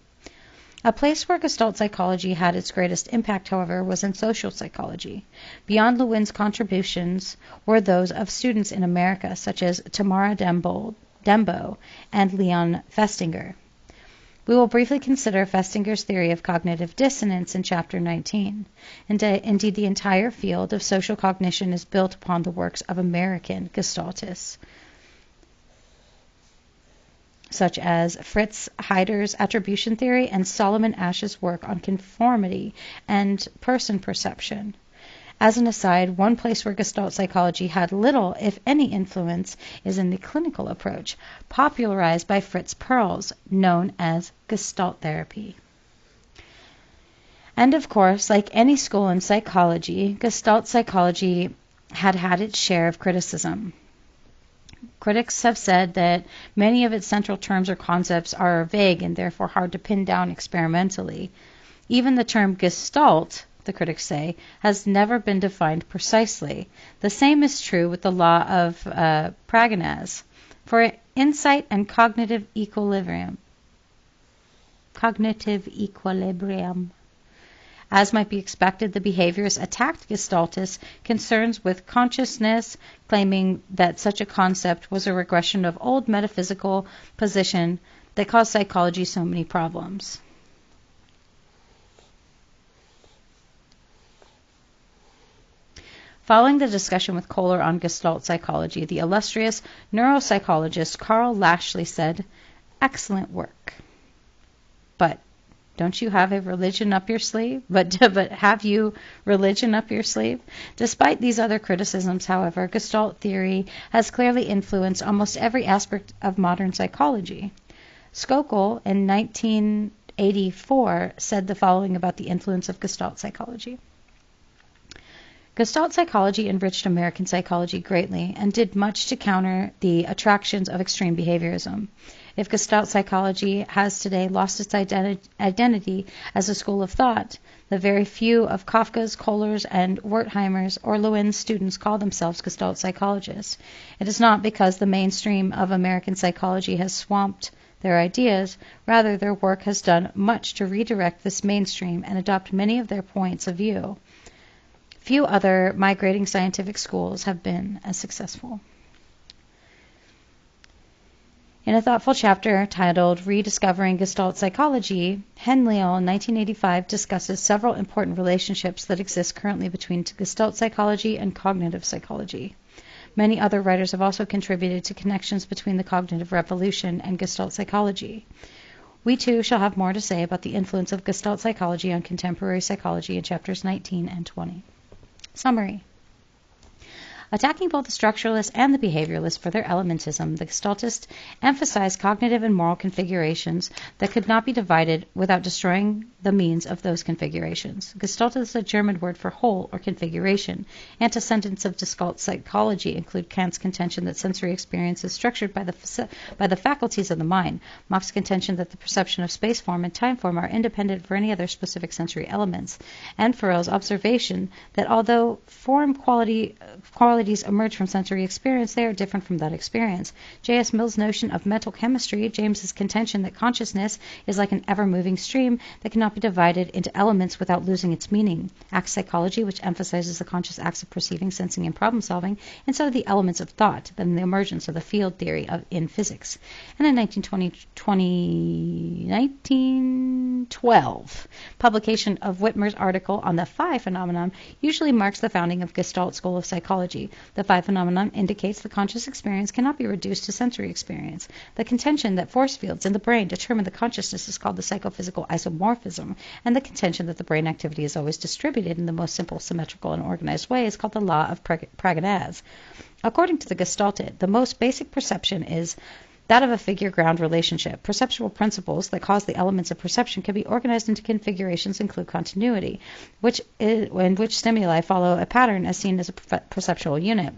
A place where Gestalt psychology had its greatest impact, however, was in social psychology. Beyond Lewin's contributions were those of students in America, such as Tamara Dembo and Leon Festinger. We will briefly consider Festinger's theory of cognitive dissonance in Chapter 19. Indeed, the entire field of social cognition is built upon the works of American Gestaltists, such as Fritz Heider's attribution theory and Solomon Asch's work on conformity and person perception. As an aside, one place where Gestalt psychology had little, if any, influence is in the clinical approach, popularized by Fritz Perls, known as Gestalt therapy. And of course, like any school in psychology, Gestalt psychology had its share of criticism. Critics have said that many of its central terms or concepts are vague and therefore hard to pin down experimentally. Even the term Gestalt, the critics say, has never been defined precisely. The same is true with the law of Pragmanas for insight and cognitive equilibrium. As might be expected, the behaviorists attacked Gestaltists' concerns with consciousness, claiming that such a concept was a regression of old metaphysical position that caused psychology so many problems. Following the discussion with Kohler on Gestalt psychology, the illustrious neuropsychologist Carl Lashley said, "Excellent work. But don't you have a religion up your sleeve? But have you religion up your sleeve?" Despite these other criticisms, however, Gestalt theory has clearly influenced almost every aspect of modern psychology. Skokel, in 1984, said the following about the influence of Gestalt psychology. Gestalt psychology enriched American psychology greatly and did much to counter the attractions of extreme behaviorism. If Gestalt psychology has today lost its identity as a school of thought, The very few of Kafka's, Kohler's, and Wertheimer's or Lewin's students call themselves Gestalt psychologists. It is not because the mainstream of American psychology has swamped their ideas. Rather, their work has done much to redirect this mainstream and adopt many of their points of view. Few other migrating scientific schools have been as successful. In a thoughtful chapter titled Rediscovering Gestalt Psychology, Henley in 1985 discusses several important relationships that exist currently between Gestalt psychology and cognitive psychology. Many other writers have also contributed to connections between the cognitive revolution and Gestalt psychology. We too shall have more to say about the influence of Gestalt psychology on contemporary psychology in chapters 19 and 20. Summary. Attacking both the structuralists and the behavioralists for their elementism, the Gestaltists emphasized cognitive and moral configurations that could not be divided without destroying the means of those configurations. Gestalt is a German word for whole or configuration. Antecedents of Gestalt psychology include Kant's contention that sensory experience is structured by the faculties of the mind, Mach's contention that the perception of space form and time form are independent for any other specific sensory elements, and Farrell's observation that although form qualities emerge from sensory experience, they are different from that experience. J.S. Mill's notion of mental chemistry, James's contention that consciousness is like an ever-moving stream that cannot be divided into elements without losing its meaning. Act psychology, which emphasizes the conscious acts of perceiving, sensing, and problem-solving instead of the elements of thought, than the emergence of the field theory in physics. And in 1912, publication of Whitmer's article on the phi phenomenon usually marks the founding of Gestalt School of Psychology. The phi phenomenon indicates the conscious experience cannot be reduced to sensory experience. The contention that force fields in the brain determine the consciousness is called the psychophysical isomorphism, and the contention that the brain activity is always distributed in the most simple, symmetrical, and organized way is called the law of Praganaz. According to the Gestalted, the most basic perception is that of a figure-ground relationship. Perceptual principles that cause the elements of perception can be organized into configurations include continuity, in which stimuli follow a pattern as seen as a perceptual unit.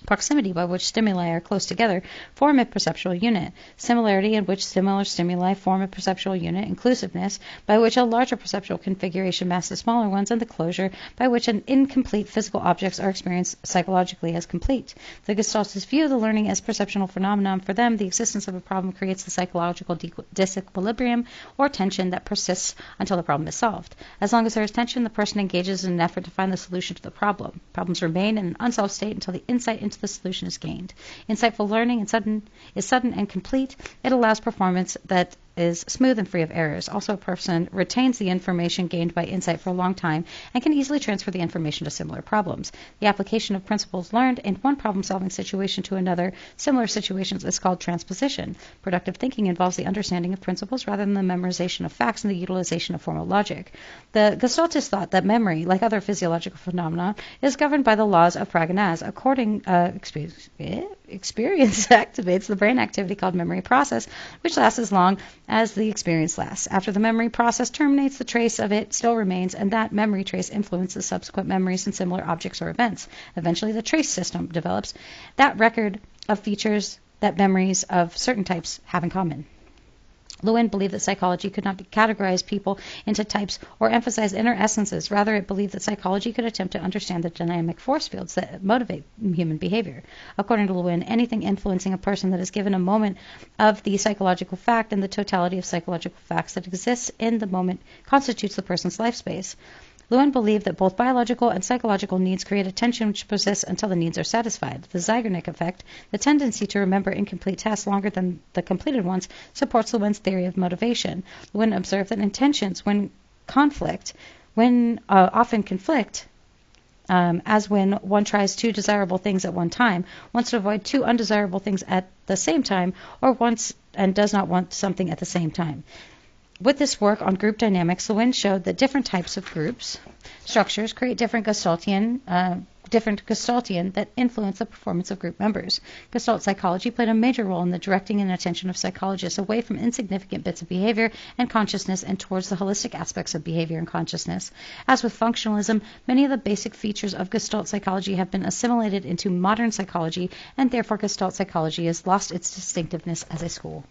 Proximity, by which stimuli are close together, form a perceptual unit. Similarity, in which similar stimuli form a perceptual unit. Inclusiveness, by which a larger perceptual configuration masks smaller ones. And the closure, by which incomplete physical objects are experienced psychologically as complete. The Gestaltists view the learning as perceptual phenomenon. For them, the existence of a problem creates the psychological disequilibrium or tension that persists until the problem is solved. As long as there is tension, the person engages in an effort to find the solution to the problem. Problems remain in an unsolved state until the insight into the solution is gained. Insightful learning is sudden and complete. It allows performance that is smooth and free of errors. Also, a person retains the information gained by insight for a long time and can easily transfer the information to similar problems. The application of principles learned in one problem-solving situation to another similar situations is called transposition. Productive thinking involves the understanding of principles rather than the memorization of facts and the utilization of formal logic. The Gestaltists thought that memory, like other physiological phenomena, is governed by the laws of Praganaz. Experience activates the brain activity called memory process, which lasts as long as the experience lasts. After the memory process terminates, the trace of it still remains, and that memory trace influences subsequent memories and similar objects or events. Eventually, the trace system develops that record of features that memories of certain types have in common. Lewin believed that psychology could not categorize people into types or emphasize inner essences. Rather, it believed that psychology could attempt to understand the dynamic force fields that motivate human behavior. According to Lewin, anything influencing a person that is given a moment of the psychological fact and the totality of psychological facts that exists in the moment constitutes the person's life space. Lewin believed that both biological and psychological needs create a tension which persists until the needs are satisfied. The Zeigarnik effect, the tendency to remember incomplete tasks longer than the completed ones, supports Lewin's theory of motivation. Lewin observed that intentions, often conflict, as when one tries two desirable things at one time, wants to avoid two undesirable things at the same time, or wants and does not want something at the same time. With this work on group dynamics, Lewin showed that different types of groups structures create different Gestaltian that influence the performance of group members. Gestalt psychology played a major role in the directing and attention of psychologists away from insignificant bits of behavior and consciousness and towards the holistic aspects of behavior and consciousness. As with functionalism, many of the basic features of Gestalt psychology have been assimilated into modern psychology, and therefore Gestalt psychology has lost its distinctiveness as a school.